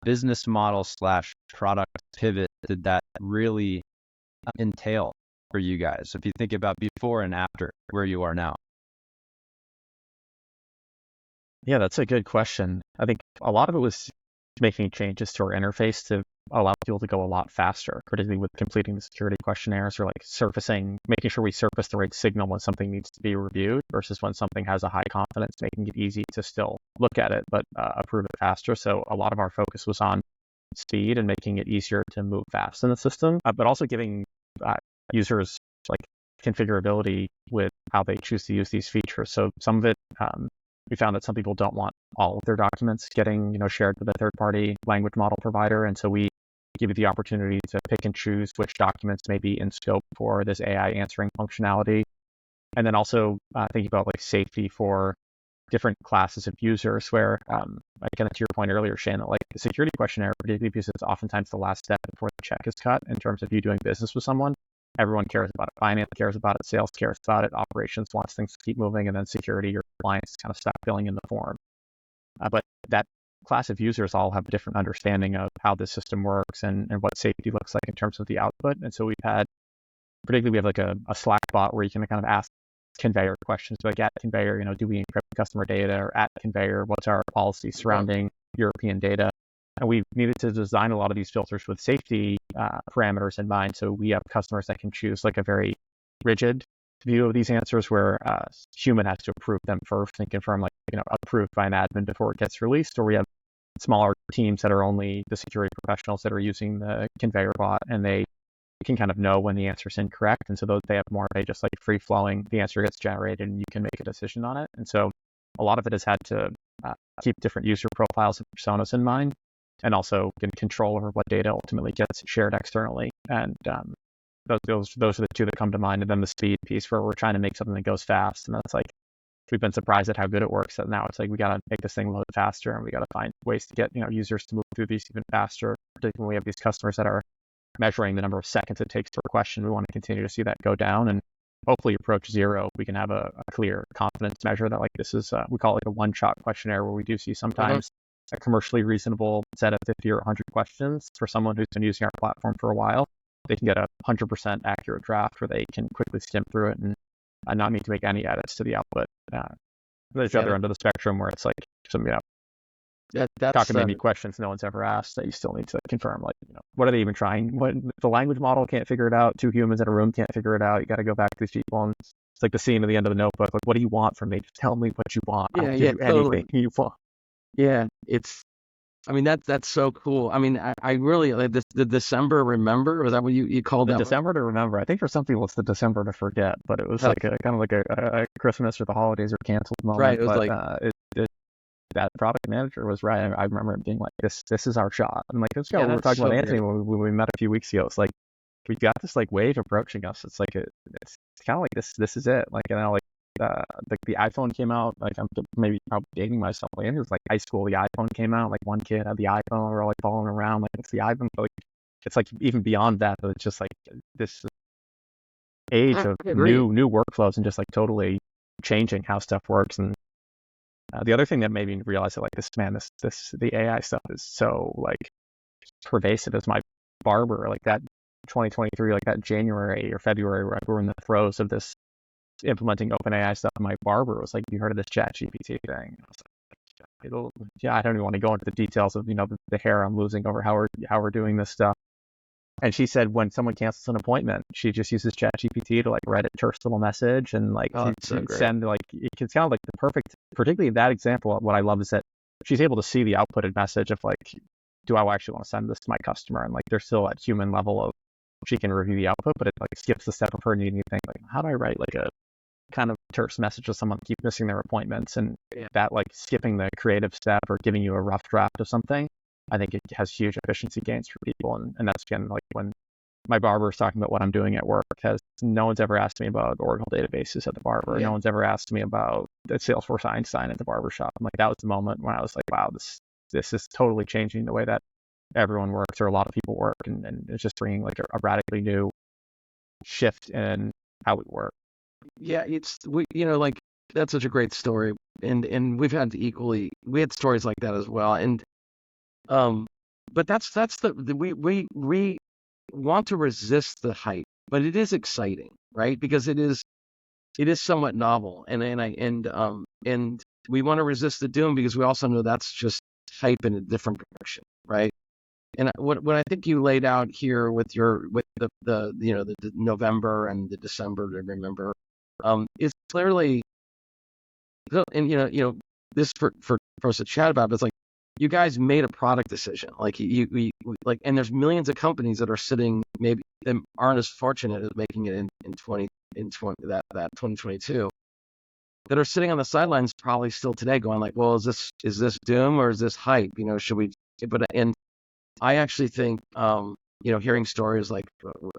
business model / product pivot did that really entail for you guys, if you think about before and after where you are now? Yeah, that's a good question. I think a lot of it was making changes to our interface to allow people to go a lot faster, particularly with completing the security questionnaires, or like making sure we surface the right signal when something needs to be reviewed versus when something has a high confidence, making it easy to still look at it, but approve it faster. So a lot of our focus was on speed and making it easier to move fast in the system, but also giving users like configurability with how they choose to use these features. So some of it, we found that some people don't want all of their documents getting, shared with a third-party language model provider, and so we give you the opportunity to pick and choose which documents may be in scope for this AI answering functionality. And then also thinking about like safety for different classes of users, where kind of to your point earlier, Shane, that like the security questionnaire, particularly because it's oftentimes the last step before the check is cut in terms of you doing business with someone. Everyone cares about it. Finance cares about it. Sales cares about it. Operations wants things to keep moving. And then security or compliance is kind of stuck filling in the form. But that class of users all have a different understanding of how the system works and what safety looks like in terms of the output. And so we have like a Slack bot where you can kind of ask Conveyor questions, like at Conveyor, do we encrypt customer data? Or at Conveyor, what's our policy surrounding European data? And we needed to design a lot of these filters with safety parameters in mind. So we have customers that can choose like a very rigid view of these answers, where human has to approve them first and confirm approved by an admin before it gets released. Or we have smaller teams that are only the security professionals that are using the Conveyor bot, and they can kind of know when the answer is incorrect. And so they have more of a just like free flowing, the answer gets generated and you can make a decision on it. And so a lot of it has had to keep different user profiles and personas in mind. and also can control over what data ultimately gets shared externally. And those are the two that come to mind. And then the speed piece, where we're trying to make something that goes fast, and that's like, we've been surprised at how good it works. And now it's like, we got to make this thing load faster, and we got to find ways to get users to move through these even faster. Particularly when we have these customers that are measuring the number of seconds it takes per question, we want to continue to see that go down and hopefully approach zero. We can have a clear confidence measure that, like, this is we call it like a one-shot questionnaire, where we do see sometimes a commercially reasonable set of 50 or 100 questions for someone who's been using our platform for a while. They can get a 100% accurate draft where they can quickly skim through it and not need to make any edits to the output. There's the other end of the spectrum where it's like some cockamamie questions no one's ever asked that you still need to confirm, like, what are they even trying? What, the language model can't figure it out, two humans in a room can't figure it out, you got to go back to these people, and it's like the scene at the end of the Notebook, like, what do you want from me? Just tell me what you want. I'll give you totally. anything you want. Yeah, that's so cool. I mean, I really like this, the December Remember, was that what you called that? December to Remember. I think for some people it's the December to Forget, but it was like a kind of like a Christmas or the holidays are canceled moment. Right. It was but, that product manager was right. I remember it being like, this is our shot. And like, let's go. We were talking about Anthony when we met a few weeks ago. It's like, we've got this like wave approaching us. It's like it's kind of like this is it. Like, like the iPhone came out. Like, I'm maybe probably dating myself. Like, it was like high school. The iPhone came out. Like, one kid had the iPhone. We're all like following around. Like, it's the iPhone. But, like, it's like even beyond that. It's just like this age of new workflows and just like totally changing how stuff works. And the other thing that made me realize that, like, the AI stuff is so like pervasive is my barber. Like, that 2023, like that January or February, where we're in the throes of this implementing OpenAI stuff. My barber was like, "You heard of this ChatGPT thing?" And I was like, I don't even want to go into the details of the hair I'm losing over how we're doing this stuff. And she said when someone cancels an appointment, she just uses ChatGPT to like write a terse little message and like send, like, it's kind of like the perfect, particularly in that example. What I love is that she's able to see the outputted message of like, do I actually want to send this to my customer? And like, there's still at human level of, she can review the output, but it like skips the step of her needing to think like, how do I write like a kind of terse message to someone to keep missing their appointments? And that, like, skipping the creative step or giving you a rough draft of something, I think it has huge efficiency gains for people. And that's, again, like when my barber is talking about what I'm doing at work, no one's ever asked me about Oracle databases at the barber. No one's ever asked me about the Salesforce Einstein at the barber shop. And like, that was the moment when I was like, wow, this is totally changing the way that everyone works, or a lot of people work, and it's just bringing like a radically new shift in how we work. Yeah, like, that's such a great story, and we had stories like that as well, and but that's we want to resist the hype, but it is exciting, right? Because it is somewhat novel, and we want to resist the doom because we also know that's just hype in a different direction, right? And what I think you laid out here with the November and the December to Remember, is clearly, and this for us to chat about, but it's like, you guys made a product decision, like you like, and there's millions of companies that are sitting, maybe that aren't as fortunate as making it in 2022, that are sitting on the sidelines probably still today going like, well, is this doom or is this hype? Should we? And I actually think, hearing stories like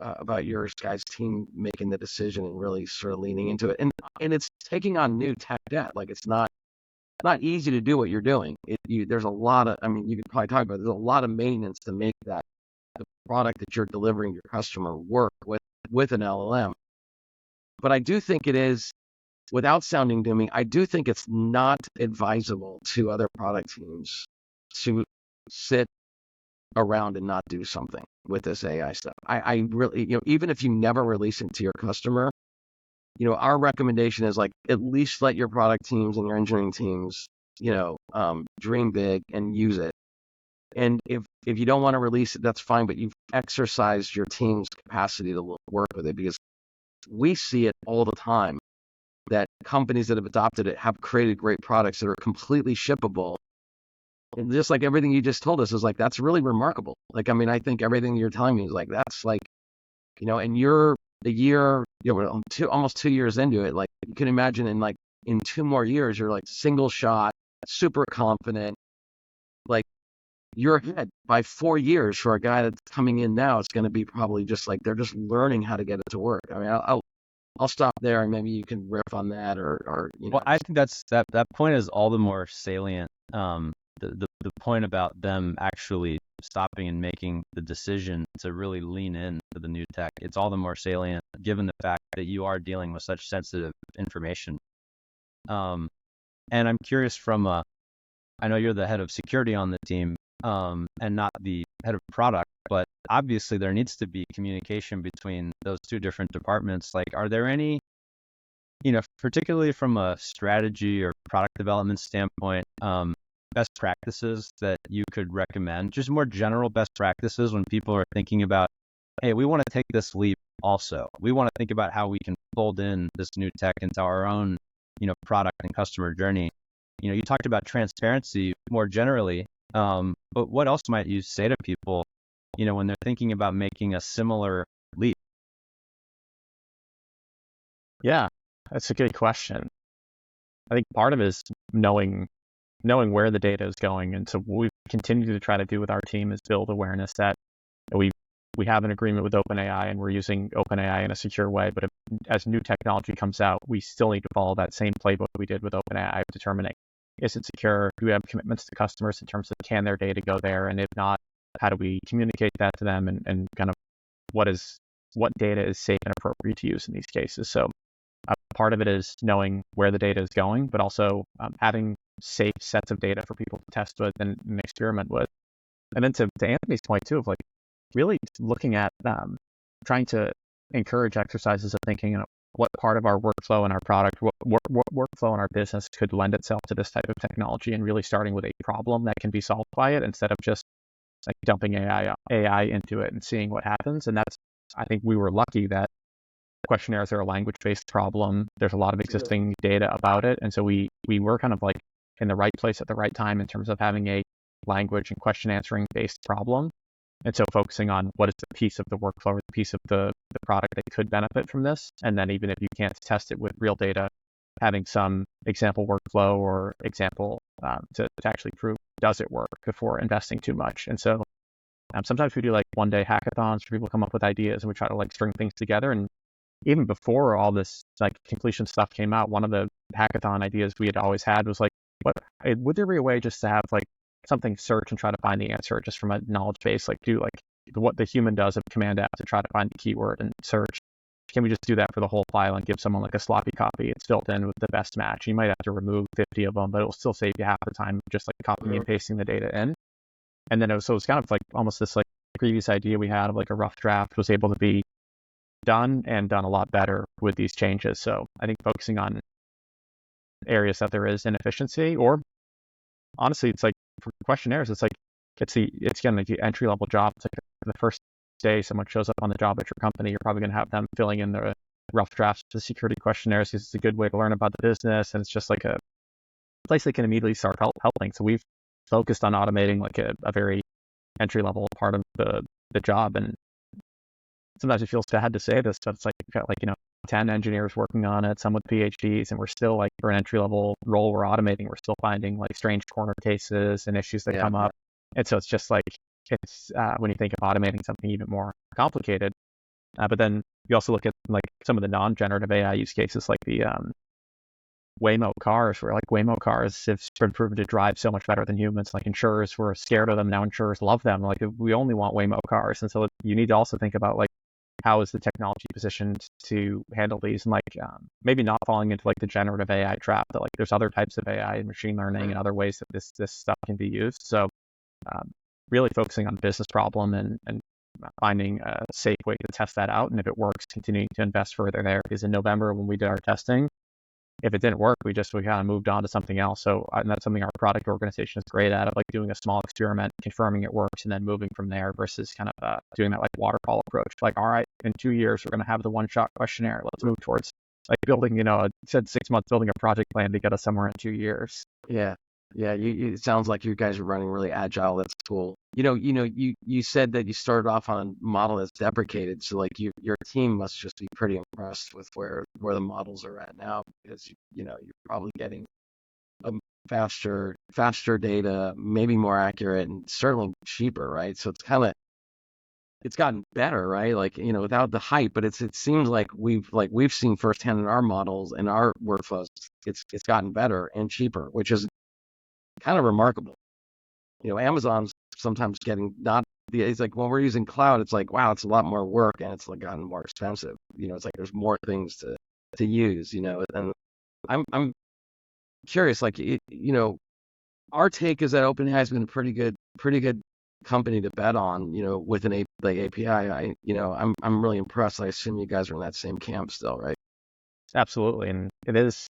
about your guys' team making the decision and really sort of leaning into it, and it's taking on new tech debt. Like, it's not easy to do what you're doing. There's a lot of, you could probably talk about it, there's a lot of maintenance to make the product that you're delivering to your customer work with an LLM. But I do think it is, without sounding dooming, I do think it's not advisable to other product teams to sit around and not do something with this AI stuff. I really, even if you never release it to your customer, our recommendation is like, at least let your product teams and your engineering teams, dream big and use it. And if you don't want to release it, that's fine, but you've exercised your team's capacity to work with it, because we see it all the time that companies that have adopted it have created great products that are completely shippable. And just like everything you just told us is like, that's really remarkable. Like, I think everything you're telling me is like, that's like, and you're a year, almost 2 years into it. Like, you can imagine in 2 more years, you're like single shot, super confident. Like, you're ahead by 4 years for a guy that's coming in now. It's going to be probably just like they're just learning how to get it to work. I mean, I'll stop there and maybe you can riff on that or Well, I think that point is all the more salient. The point about them actually stopping and making the decision to really lean in to the new tech, it's all the more salient given the fact that you are dealing with such sensitive information. And I'm curious I know you're the head of security on the team, and not the head of product, but obviously there needs to be communication between those two different departments. Like, are there any, particularly from a strategy or product development standpoint, best practices that you could recommend? Just more general best practices when people are thinking about, hey, we want to take this leap also. We want to think about how we can fold in this new tech into our own, product and customer journey. You talked about transparency more generally, but what else might you say to people, when they're thinking about making a similar leap? Yeah, that's a good question. I think part of it is knowing where the data is going. And so what we continue to try to do with our team is build awareness that we have an agreement with OpenAI and we're using OpenAI in a secure way. But as new technology comes out, we still need to follow that same playbook we did with OpenAI, determining, is it secure? Do we have commitments to customers in terms of can their data go there? And if not, how do we communicate that to them and kind of what data is safe and appropriate to use in these cases? So part of it is knowing where the data is going, but also having safe sets of data for people to test with and experiment with. And then to Anthony's point too, of like really looking at trying to encourage exercises of thinking, what part of our workflow and our product, what workflow in our business could lend itself to this type of technology, and really starting with a problem that can be solved by it instead of just like dumping AI into it and seeing what happens. And I think we were lucky that questionnaires are a language-based problem. There's a lot of existing data about it. And so we were kind of like in the right place at the right time in terms of having a language and question answering based problem. And so focusing on what is the piece of the workflow or the piece of the product that could benefit from this. And then even if you can't test it with real data, having some example workflow or example to actually prove, does it work before investing too much? And so sometimes we do like one day hackathons where people come up with ideas and we try to like string things together. And even before all this like completion stuff came out, one of the hackathon ideas we had always had was like, would there be a way just to have like something search and try to find the answer just from a knowledge base, like do like what the human does of command app to try to find the keyword and search? Can we just do that for the whole file and give someone like a sloppy copy? It's built in with the best match. You might have to remove 50 of them, but it will still save you half the time just like copying and pasting the data in. And then it was kind of like almost this like previous idea we had of like a rough draft was able to be done and done a lot better with these changes. So I think focusing on areas that there is inefficiency, or honestly, it's like for questionnaires, it's again like the entry level job. It's like the first day someone shows up on the job at your company, you're probably going to have them filling in the rough drafts of the security questionnaires because it's a good way to learn about the business, and it's just like a place they can immediately start helping. So we've focused on automating like a very entry level part of the job. And sometimes it feels bad to say this, but it's like you've got like 10 engineers working on it, some with PhDs, and we're still like for an entry level role we're automating, we're still finding like strange corner cases and issues that come up. And so it's just like it's when you think of automating something even more complicated. But then you also look at like some of the non-generative AI use cases, like the Waymo cars, where like Waymo cars have been proven to drive so much better than humans. Like insurers were scared of them, now insurers love them. Like we only want Waymo cars. And so you need to also think about like how is the technology positioned to handle these, and like maybe not falling into like the generative AI trap, that like there's other types of AI and machine learning and other ways that this stuff can be used. So really focusing on business problem and finding a safe way to test that out. And if it works, continuing to invest further there. Because in November when we did our testing, if it didn't work, we kind of moved on to something else. So and that's something our product organization is great at, of like doing a small experiment, confirming it works, and then moving from there, versus kind of doing that like waterfall approach. Like, all right, in 2 years, we're going to have the one-shot questionnaire. Let's move towards like building, it said 6 months, building a project plan to get us somewhere in 2 years. Yeah. It sounds like you guys are running really agile. That's cool. You said that you started off on a model that's deprecated. So like your team must just be pretty impressed with where the models are at now, because you're probably getting faster data, maybe more accurate, and certainly cheaper, right? So it's gotten better, right? Like, without the hype, but it seems like we've seen firsthand in our models and our workflows, it's gotten better and cheaper, which is kind of remarkable. Amazon's sometimes getting not it's like when we're using cloud, it's like, wow, it's a lot more work and it's like gotten more expensive. It's like there's more things to use, and I'm curious, like, our take is that OpenAI has been a pretty good company to bet on, with the API. I'm really impressed. I assume you guys are in that same camp still, right? Absolutely. And it's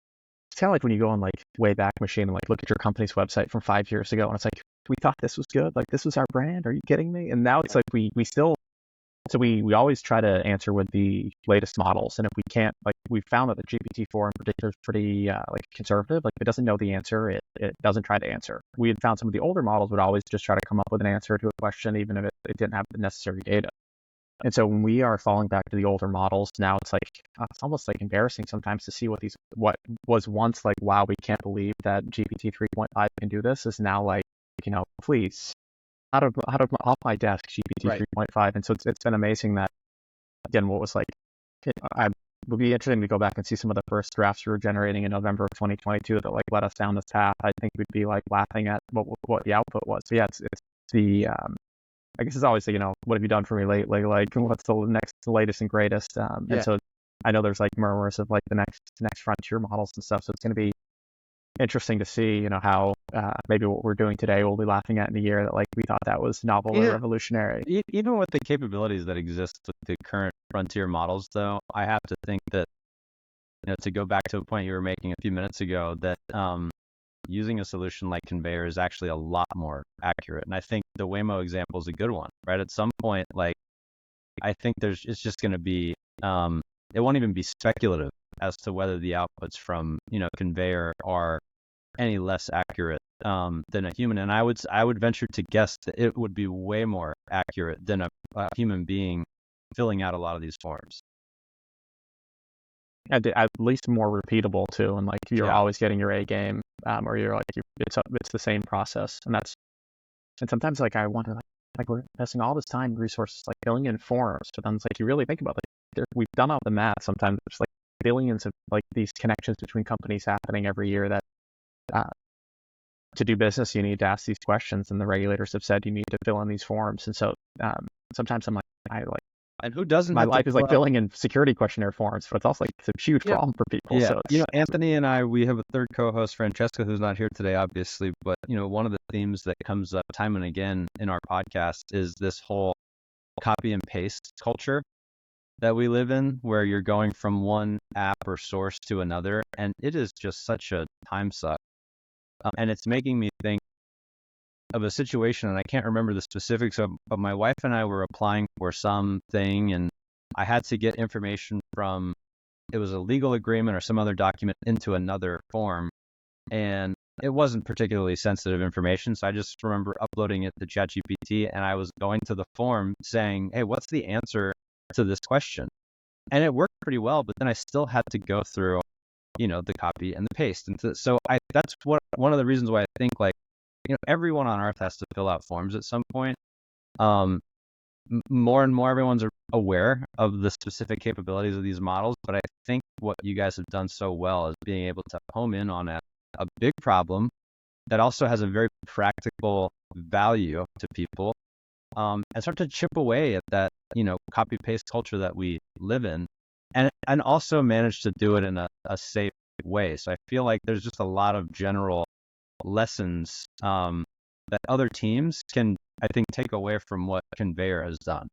kind of like when you go on like Wayback Machine and like look at your company's website from 5 years ago, and it's like, we thought this was good. Like, this was our brand. Are you kidding me? And now it's like we still, so we always try to answer with the latest models. And if we can't, like, we found that the GPT-4 in particular is pretty like conservative. Like, if it doesn't know the answer, it doesn't try to answer. We had found some of the older models would always just try to come up with an answer to a question, even if it didn't have the necessary data. And so when we are falling back to the older models, now it's like, it's almost like embarrassing sometimes to see what was once like, wow, we can't believe that GPT 3.5 can do this, is now like, please, off my desk, GPT 3.5. And so it's been amazing that, again, what was like, I would be interesting to go back and see some of the first drafts we were generating in November of 2022 that like led us down this path. I think we'd be like laughing at what the output was. So yeah, it's the, I guess it's always, what have you done for me lately? Like, what's the latest and greatest? And so I know there's like murmurs of like the next frontier models and stuff. So it's going to be interesting to see, how maybe what we're doing today we'll be laughing at in a year that like we thought that was novel or revolutionary. Even with the capabilities that exist with the current frontier models, though, I have to think that, to go back to a point you were making a few minutes ago, that using a solution like Conveyor is actually a lot more accurate. And I think the Waymo example is a good one, right? At some point, like, I think it's just going to be, it won't even be speculative as to whether the outputs from, Conveyor are any less accurate than a human. And I would venture to guess that it would be way more accurate than a human being filling out a lot of these forms. At least more repeatable too, and like you're always getting your A game, or you're like it's the same process, and sometimes like I wonder like we're investing all this time and resources like filling in forms, but then it's like you really think about like we've done all the math. Sometimes there's like billions of like these connections between companies happening every year that to do business you need to ask these questions, and the regulators have said you need to fill in these forms, and so sometimes I'm like and who doesn't? My life is like filling in security questionnaire forms, but it's also like it's a huge problem for people. Yeah. So Anthony and I, we have a third co-host, Francesca, who's not here today, obviously. But one of the themes that comes up time and again in our podcast is this whole copy and paste culture that we live in, where you're going from one app or source to another, and it is just such a time suck. And it's making me think of a situation, and I can't remember the specifics of, but my wife and I were applying for something, and I had to get information from, it was a legal agreement or some other document into another form, and it wasn't particularly sensitive information, so I just remember uploading it to ChatGPT, and I was going to the form saying, hey, what's the answer to this question? And it worked pretty well, but then I still had to go through, the copy and the paste. And so that's one of the reasons why I think like, everyone on earth has to fill out forms at some point. More and more everyone's aware of the specific capabilities of these models, but I think what you guys have done so well is being able to home in on a big problem that also has a very practical value to people, and start to chip away at that, copy paste culture that we live in, and also manage to do it in a safe way. So I feel like there's just a lot of general lessons that other teams can, I think, take away from what Conveyor has done.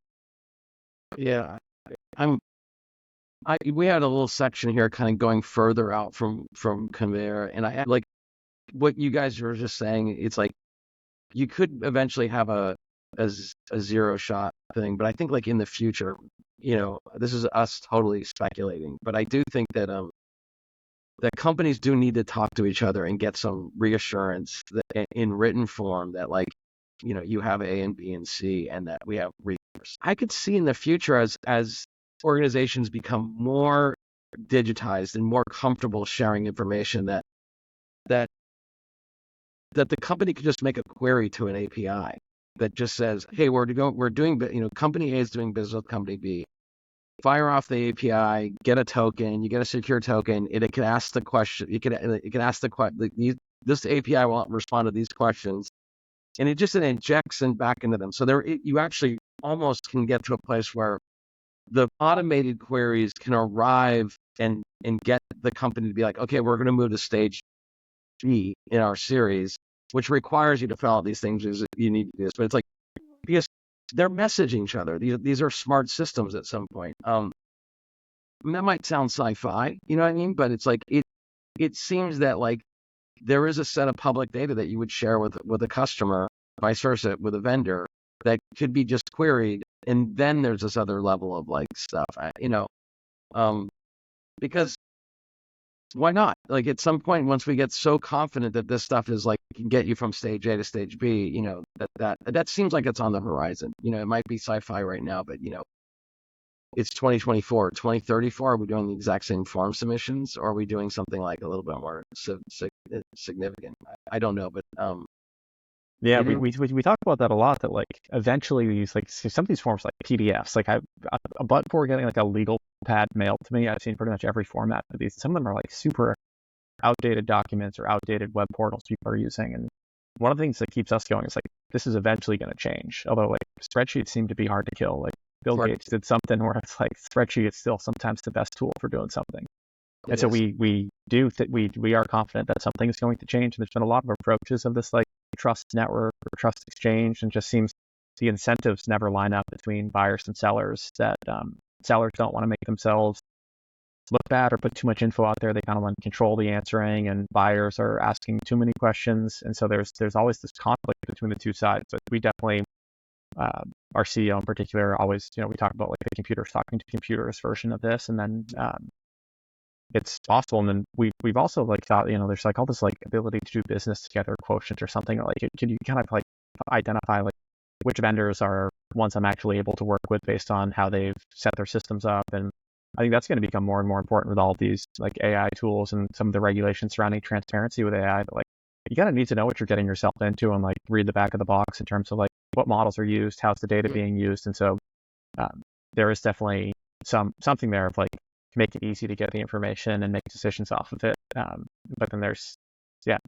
Yeah, we had a little section here kind of going further out from Conveyor, and I like what you guys were just saying. It's like you could eventually have a zero shot thing, but I think like in the future, this is us totally speculating, but I do think that that companies do need to talk to each other and get some reassurance that in written form that like, you have A and B and C and that we have recourse. I could see in the future as organizations become more digitized and more comfortable sharing information that that the company could just make a query to an API that just says, hey, we're doing, company A is doing business with company B. Fire off the API, get a token, you get a secure token, and it can ask the question, it can ask the question, this API will respond to these questions, and it injects back into them. So you actually almost can get to a place where the automated queries can arrive and get the company to be like, okay, we're going to move to stage G in our series, which requires you to fill out these things. You need to do this, but it's like, because they're messaging each other. These are smart systems at some point. That might sound sci-fi, you know what I mean? But it's like, it seems that like there is a set of public data that you would share with a customer, vice versa with a vendor, that could be just queried. And then there's this other level of like stuff, because why not? Like at some point, once we get so confident that this stuff is like can get you from stage A to stage B, that seems like it's on the horizon. It might be sci-fi right now, but it's 2024, 2034. Are we doing the exact same form submissions, or are we doing something like a little bit more significant? I don't know, but yeah, we talk about that a lot. That like eventually these like some of these forms like PDFs, like but before getting like a legal pad mailed to me, I've seen pretty much every format of these. Some of them are like super outdated documents or outdated web portals people are using. And one of the things that keeps us going is like this is eventually going to change. Although like spreadsheets seem to be hard to kill. Like Bill Gates did something where it's like spreadsheet is still sometimes the best tool for doing something. And so we are confident that something is going to change. And there's been a lot of approaches of this like trust network or trust exchange, and just seems the incentives never line up between buyers and sellers. That sellers don't want to make themselves look bad or put too much info out there. They kind of want to control the answering, and buyers are asking too many questions. And so there's always this conflict between the two sides. But we definitely, our CEO in particular, always, we talk about like the computers talking to computers version of this, and then it's possible. And then we've also like thought, there's like all this like ability to do business together quotient or something. Like can you kind of like identify like which vendors are ones I'm actually able to work with based on how they've set their systems up? And I think that's going to become more and more important with all of these like AI tools and some of the regulations surrounding transparency with AI. But like you kind of need to know what you're getting yourself into and like read the back of the box in terms of like what models are used, how's the data being used. And so there is definitely something there of like make it easy to get the information and make decisions off of it. But then there's,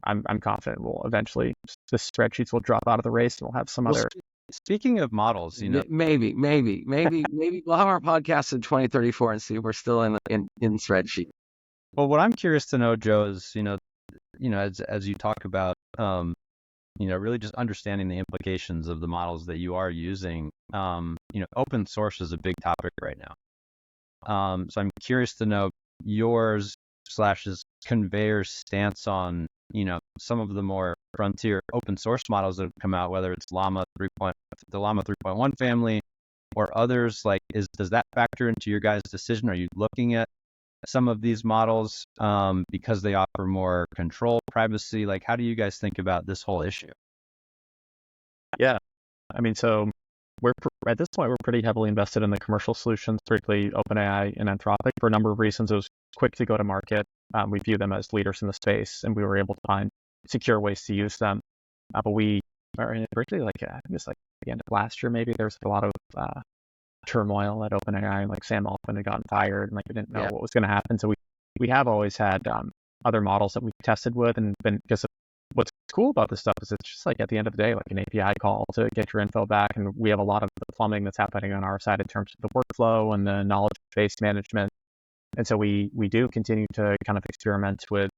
I'm confident we'll eventually, the spreadsheets will drop out of the race and we'll have some other. Speaking of models, maybe we'll have our podcast in 2034 and see if we're still in spreadsheet. Well, what I'm curious to know, Joe, is as you talk about really just understanding the implications of the models that you are using. Open source is a big topic right now. So I'm curious to know yours / Conveyor's stance on, some of the more frontier open source models that have come out, whether it's the Llama 3.1 family or others. Like, does that factor into your guys' decision? Are you looking at some of these models because they offer more control, privacy? Like, how do you guys think about this whole issue? Yeah, I mean, so at this point, we're pretty heavily invested in the commercial solutions, particularly OpenAI and Anthropic, for a number of reasons. It was quick to go to market. We view them as leaders in the space, and we were able to find secure ways to use them. But we are in particularly like, I think it's like the end of last year, maybe there's a lot of turmoil at OpenAI, and like Sam Altman had gotten fired, and like we didn't know what was going to happen. So we have always had other models that we've tested with, and been, because what's cool about this stuff is it's just like at the end of the day, like an API call to get your info back. And we have a lot of the plumbing that's happening on our side in terms of the workflow and the knowledge-based management. And so we do continue to kind of experiment with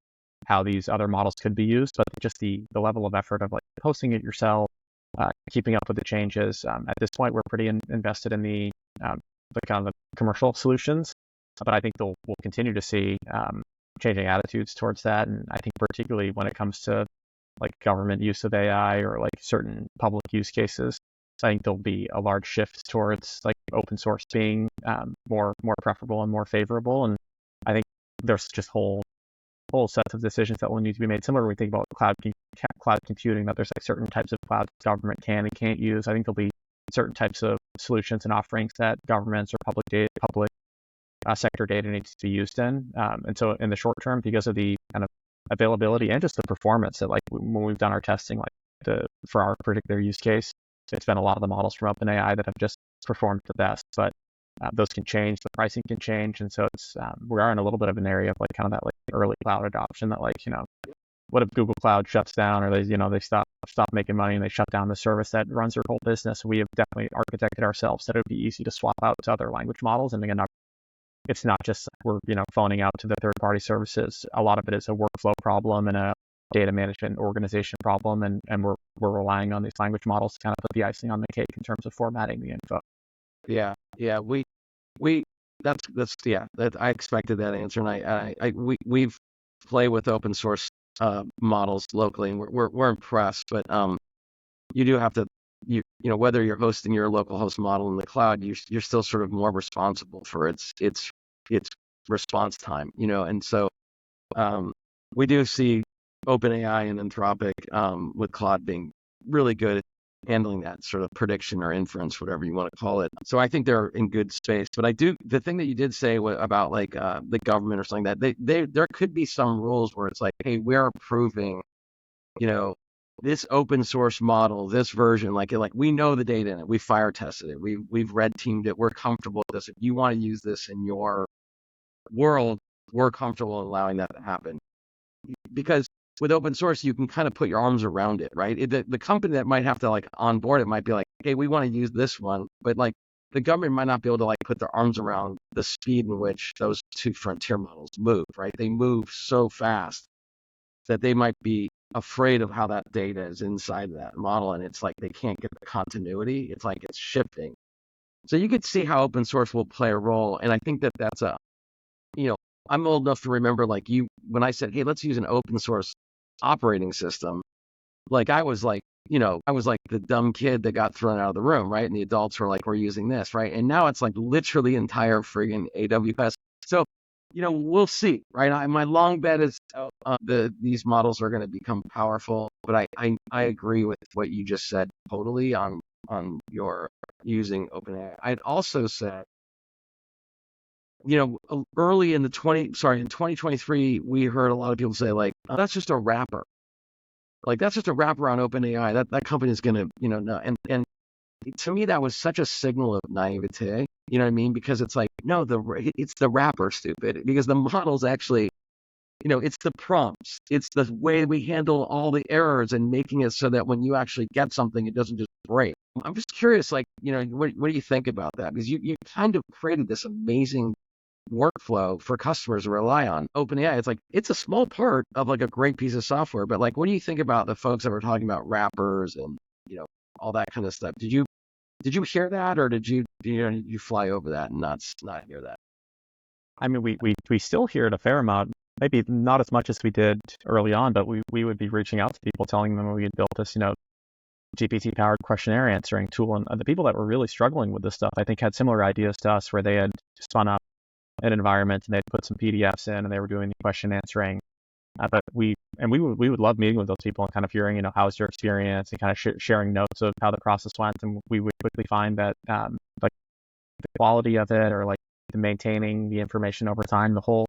how these other models could be used, but just the level of effort of like hosting it yourself, keeping up with the changes. At this point, we're pretty invested in the kind of the commercial solutions, but I think we'll continue to see changing attitudes towards that. And I think particularly when it comes to like government use of AI or like certain public use cases, I think there'll be a large shift towards like open source being more preferable and more favorable. And I think there's just whole sets of decisions that will need to be made. Similar when we think about cloud computing, that there's like certain types of clouds government can and can't use. I think there'll be certain types of solutions and offerings that governments or public sector data needs to be used in. And so in the short term, because of the kind of availability and just the performance that like when we've done our testing, like for our particular use case, it's been a lot of the models from OpenAI that have just performed the best, but those can change, the pricing can change. And so it's, we are in a little bit of an area of like kind of that like early cloud adoption that like, what if Google Cloud shuts down or they stop making money and they shut down the service that runs their whole business? We have definitely architected ourselves that it would be easy to swap out to other language models. And again, it's not just we're, phoning out to the third-party services. A lot of it is a workflow problem and a data management organization problem. And we're relying on these language models to kind of put the icing on the cake in terms of formatting the info. Yeah. I expected that answer. And we've played with open source models locally, and we're impressed. But you do have to, whether you're hosting your local host model in the cloud, you're still sort of more responsible for its response time, And so we do see OpenAI and Anthropic with Claude being really good at handling that sort of prediction or inference, whatever you want to call it. So I think they're in good space. But the thing that you did say about like the government or something, that there could be some rules where it's like, hey, we're approving, this open source model, this version, like we know the data in it, we fire tested it, we've red teamed it, we're comfortable with this. If you want to use this in your world, we're comfortable allowing that to happen. Because with open source, you can kind of put your arms around it, right? The company that might have to like onboard it might be like, hey, we want to use this one, but like the government might not be able to like put their arms around the speed in which those two frontier models move, right? They move so fast that they might be afraid of how that data is inside that model, and it's like they can't get the continuity. It's like it's shifting. So you could see how open source will play a role, and I think that that's I'm old enough to remember like when I said, hey, let's use an open source operating system, like I was like the dumb kid that got thrown out of the room, right? And the adults were like, we're using this, right? And now it's like literally entire friggin' AWS. So, we'll see, right? My long bet is these models are going to become powerful, but I agree with what you just said totally on your using OpenAI. I'd also said, early in 2023, we heard a lot of people say like, oh, that's just a wrapper. Like that's just a wrapper on OpenAI. That company is going to, no. And to me, that was such a signal of naivete. You know what I mean? Because it's like, no, it's the wrapper, stupid. Because the model's actually, it's the prompts. It's the way we handle all the errors and making it so that when you actually get something, it doesn't just break. I'm just curious, like, what do you think about that? Because you kind of created this amazing workflow for customers to rely on. OpenAI, it's like it's a small part of like a great piece of software, but like what do you think about the folks that were talking about wrappers and all that kind of stuff? Did you hear that, or did you fly over that and not hear that? I mean, we still hear it a fair amount, maybe not as much as we did early on, but we would be reaching out to people telling them we had built this GPT powered questionnaire answering tool, and the people that were really struggling with this stuff I think had similar ideas to us, where they had spun up an environment and they'd put some PDFs in and they were doing the question answering. But we would love meeting with those people and kind of hearing, how's your experience, and kind of sharing notes of how the process went. And we would quickly find that like the quality of it, or like the maintaining the information over time, the whole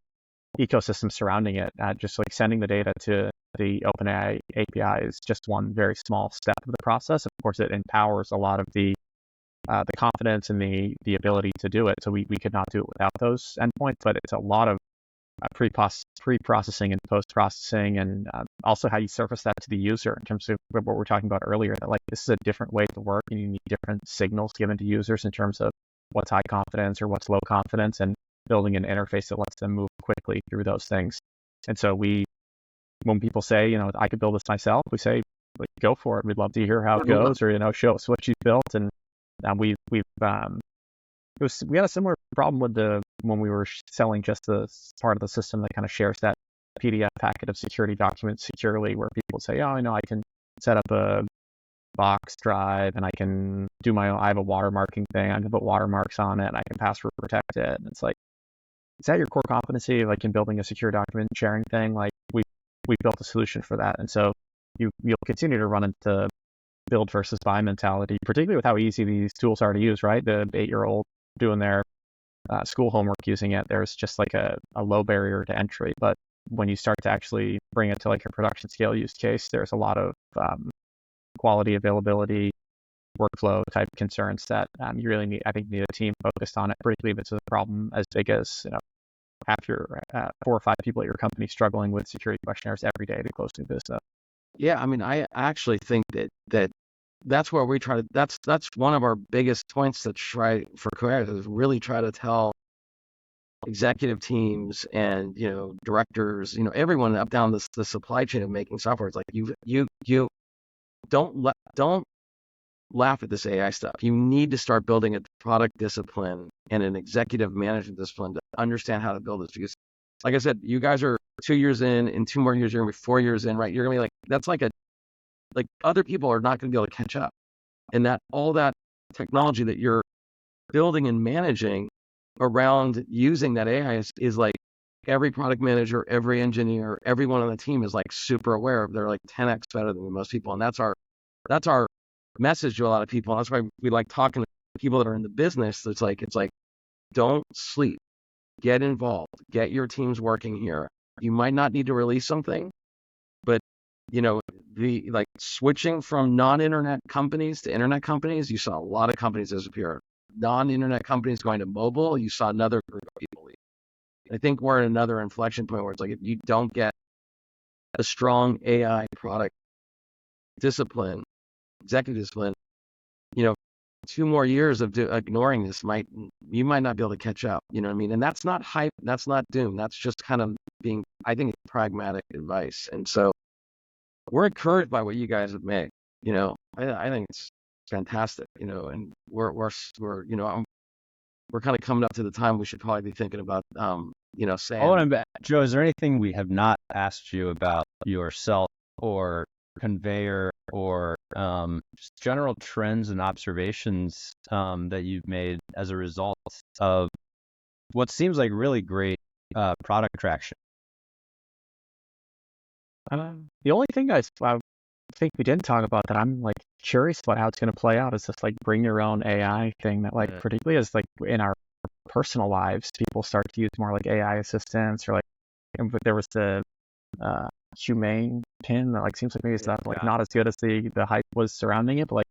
ecosystem surrounding it, just like sending the data to the OpenAI API is just one very small step of the process. Of course, it empowers a lot of the confidence and the ability to do it. So we could not do it without those endpoints, but it's a lot of pre-processing and post-processing, and also how you surface that to the user in terms of what we were talking about earlier, that like this is a different way to work and you need different signals given to users in terms of what's high confidence or what's low confidence, and building an interface that lets them move quickly through those things. And so when people say, I could build this myself, we say, like, go for it. We'd love to hear how it goes, or show us what you built. And we had a similar problem when we were selling just the part of the system that kind of shares that PDF packet of security documents securely, where people say, oh, I can set up a box drive and I can do my own, I have a watermarking thing, I can put watermarks on it, and I can password protect it. And it's like, is that your core competency, like in building a secure document sharing thing? Like we built a solution for that. And so you'll continue to run into build versus buy mentality, particularly with how easy these tools are to use, right? The 8-year-old doing their school homework using it, there's just like a low barrier to entry. But when you start to actually bring it to like a production scale use case, there's a lot of quality, availability, workflow type concerns that you really need. I think you need a team focused on it, particularly if it's a problem as big as half your 4 or 5 people at your company struggling with security questionnaires every day to close new business. Yeah, I mean, I actually think that's where we try to. That's one of our biggest points to try for Conveyor is really try to tell executive teams and directors, everyone up down the supply chain of making software. It's like you don't laugh at this AI stuff. You need to start building a product discipline and an executive management discipline to understand how to build this. Because, like I said, you guys are 2 years in 2 more years, you're gonna be 4 years in, right? You're gonna be like, that's like other people are not gonna be able to catch up. And that all that technology that you're building and managing around using that AI is like every product manager, every engineer, everyone on the team is like super aware of. They're like 10x better than most people. And that's our message to a lot of people. And that's why we like talking to people that are in the business. It's like, don't sleep, get involved, get your teams working here. You might not need to release something, but the like switching from non-internet companies to internet companies, you saw a lot of companies disappear. Non-internet companies going to mobile, you saw another group of people leave. I think we're at another inflection point where it's like, if you don't get a strong AI product discipline, executive discipline, 2 more years of ignoring this you might not be able to catch up. You know what I mean? And that's not hype. That's not doom. That's just kind of I think it's pragmatic advice. And so we're encouraged by what you guys have made. I think it's fantastic. And we're kind of coming up to the time we should probably be thinking about, saying. Joe, is there anything we have not asked you about yourself or Conveyor or just general trends and observations that you've made as a result of what seems like really great product traction? The only thing I think we didn't talk about that I'm like curious about how it's going to play out is this like bring your own AI thing that like particularly as like in our personal lives, people start to use more like AI assistants or like, but there was the humane pin that like seems like maybe it's not like not as good as the hype was surrounding it, but like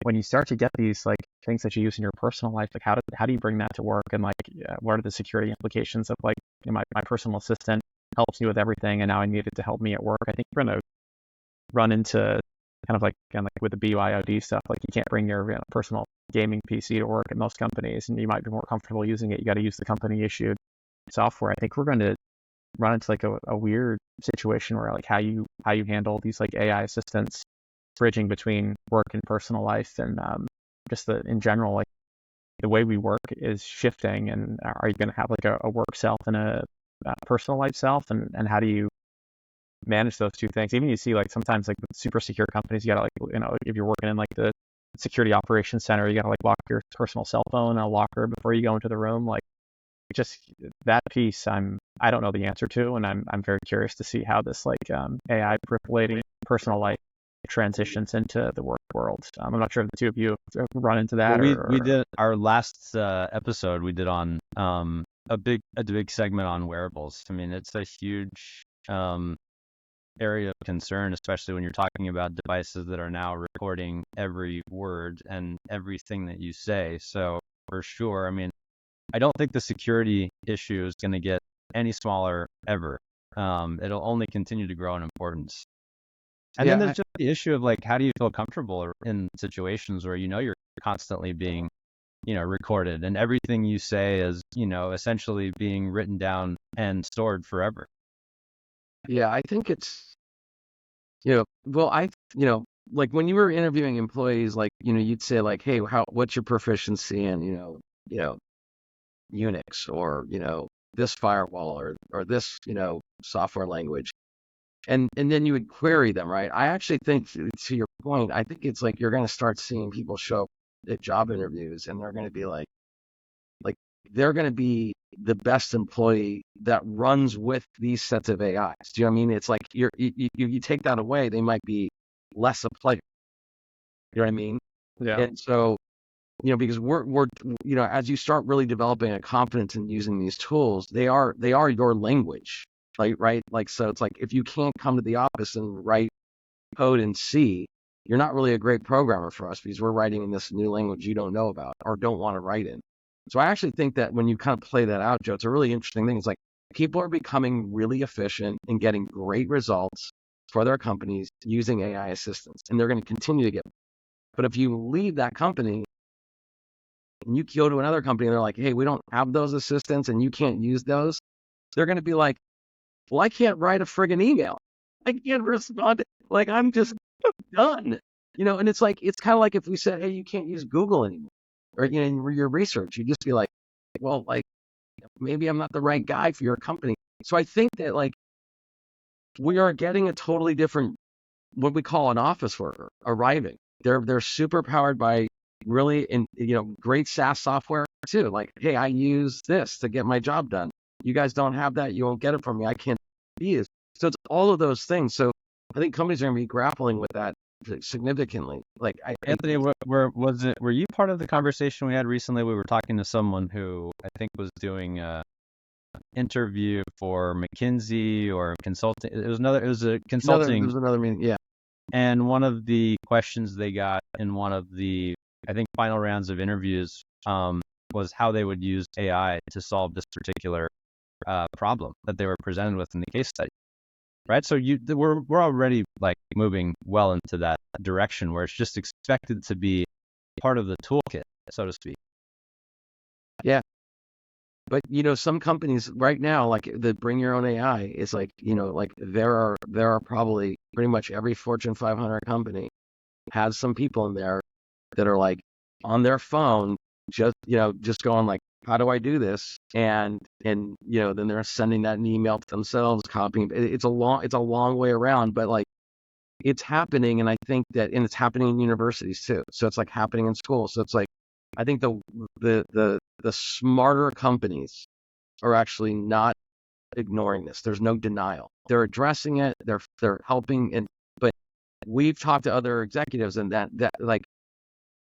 when you start to get these like things that you use in your personal life, like how do you bring that to work, and like what are the security implications of like my personal assistant helps me with everything and now I need it to help me at work. I think we're gonna run into kind of like with the BYOD stuff, like you can't bring your personal gaming PC to work at most companies, and you might be more comfortable using it. You got to use the company issued software. I think we're going to run into like a weird situation where like how you handle these like AI assistants bridging between work and personal life, and just in general, like the way we work is shifting. And are you going to have like a work self and a personal life self, and how do you manage those two things? Even you see like sometimes like with super secure companies, you gotta like if you're working in like the security operations center, you gotta like lock your personal cell phone in a locker before you go into the room. Like just that piece I don't know the answer to, and I'm very curious to see how this like AI percolating personal life transitions into the work world. I'm not sure if the two of you have run into that. Well, we did our last episode we did on a big segment on wearables. I mean, it's a huge area of concern, especially when you're talking about devices that are now recording every word and everything that you say. So for sure, I mean, I don't think the security issue is going to get any smaller ever. It'll only continue to grow in importance. And then there's just the issue of like, how do you feel comfortable in situations where you're constantly being recorded and everything you say is essentially being written down and stored forever. Yeah, I think it's, like when you were interviewing employees, like, you'd say like, hey, what's your proficiency in, Unix or, this firewall or this, software language. And then you would query them, right? I actually think, to your point, I think it's like you're going to start seeing people show up at job interviews and they're going to be like they're going to be the best employee that runs with these sets of AIs. Do you know what I mean? It's like you take that away, they might be less a player. You know what I mean? Yeah. And so, because we're as you start really developing a confidence in using these tools, they are your language. like, right? Like, so it's like, if you can't come to the office and write code in C, you're not really a great programmer for us because we're writing in this new language you don't know about or don't want to write in. So I actually think that when you kind of play that out, Joe, it's a really interesting thing. It's like people are becoming really efficient and getting great results for their companies using AI assistants, and they're going to continue to get. But if you leave that company and you go to another company and they're like, hey, we don't have those assistants and you can't use those, they're going to be like, well, I can't write a friggin' email. I can't respond. Like, I'm just done. And it's like, it's kind of like if we said, hey, you can't use Google anymore, or, in your research, you'd just be like, well, like, maybe I'm not the right guy for your company. So I think that, like, we are getting a totally different, what we call an office worker arriving. They're super powered by really great SaaS software too. Like, hey, I use this to get my job done. You guys don't have that. You won't get it from me. I can't be it. So it's all of those things. So I think companies are going to be grappling with that significantly. Like, Anthony, were you part of the conversation we had recently? We were talking to someone who I think was doing a interview for McKinsey or consulting. It was a consulting. It was another meeting. Yeah. And one of the questions they got in one of the, I think, final rounds of interviews was how they would use AI to solve this particular problem that they were presented with in the case study. Right. So we're already like moving well into that direction where it's just expected to be part of the toolkit, so to speak. Yeah. But some companies right now, like the bring your own AI, is like, like there are probably pretty much every Fortune 500 company has some people in there that are like on their phone, just going like, how do I do this? And then they're sending that an email to themselves, copying. It's a long way around, but like it's happening. And I think that, and it's happening in universities too. So it's like happening in schools. So it's like, I think the smarter companies are actually not ignoring this. There's no denial. They're addressing it. They're helping. But we've talked to other executives, and that like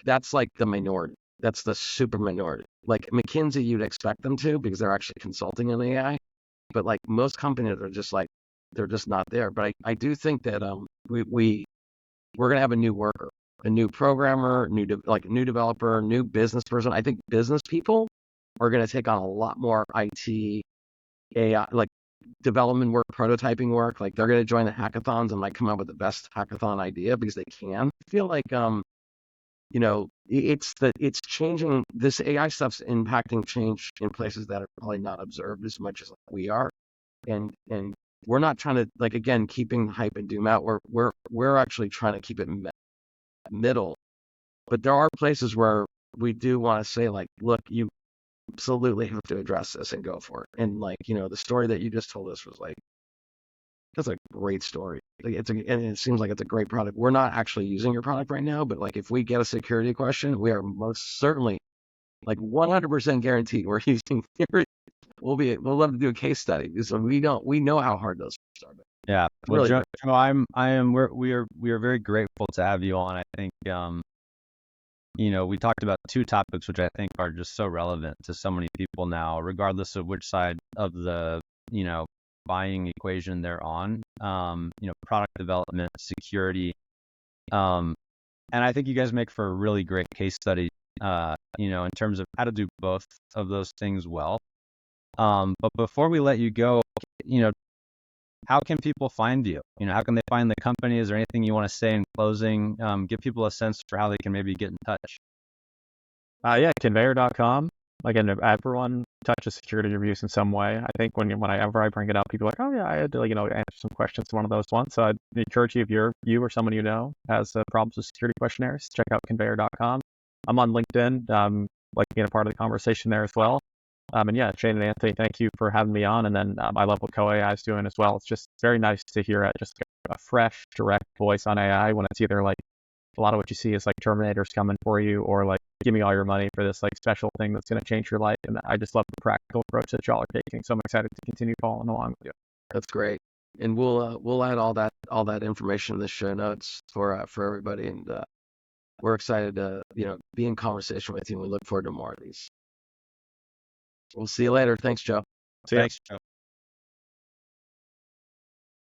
that's like the minority. That's the super minority. Like McKinsey, you'd expect them to because they're actually consulting in AI. But like most companies are just like, they're just not there. But I do think that we're gonna have a new worker, a new programmer, new developer, new business person. I think business people are going to take on a lot more IT, AI, like development work, prototyping work. Like they're going to join the hackathons and like come up with the best hackathon idea because they can. I feel like it's changing. This AI stuff's impacting change in places that are probably not observed as much as like we are, and we're not trying to, like, again, keeping the hype and doom out. We're actually trying to keep it middle, but there are places where we do want to say, like, look, you absolutely have to address this and go for it. And like, the story that you just told us was like, that's a great story. Like, and it seems like it's a great product. We're not actually using your product right now, but like if we get a security question, we are most certainly like 100% guaranteed we're using your. We'll love to do a case study because we know how hard those are. Yeah. Well, really, Joe, we are very grateful to have you on. I think, we talked about two topics, which I think are just so relevant to so many people now, regardless of which side of the, buying equation they're on, product development, security. And I think you guys make for a really great case study, in terms of how to do both of those things well. But before we let you go, how can people find you? How can they find the company? Is there anything you want to say in closing? Give people a sense for how they can maybe get in touch. Yeah, Conveyor.com. Again, everyone touches security reviews in some way. I think whenever I bring it up, people are like, oh yeah, I had to answer some questions to one of those ones. So I'd encourage you, if you or someone has problems with security questionnaires, check out Conveyor.com. I'm on LinkedIn, like being a part of the conversation there as well. And yeah, Shane and Anthony, thank you for having me on. And then I love what CoAI is doing as well. It's just very nice to hear just a fresh, direct voice on AI when it's either like a lot of what you see is like Terminator's coming for you, or like, give me all your money for this like special thing that's going to change your life. And I just love the practical approach that y'all are taking. So I'm excited to continue following along with you. That's great. And we'll add all that information in the show notes for everybody. And we're excited to be in conversation with you. And we look forward to more of these. We'll see you later. Thanks, Joe. Thanks, Joe.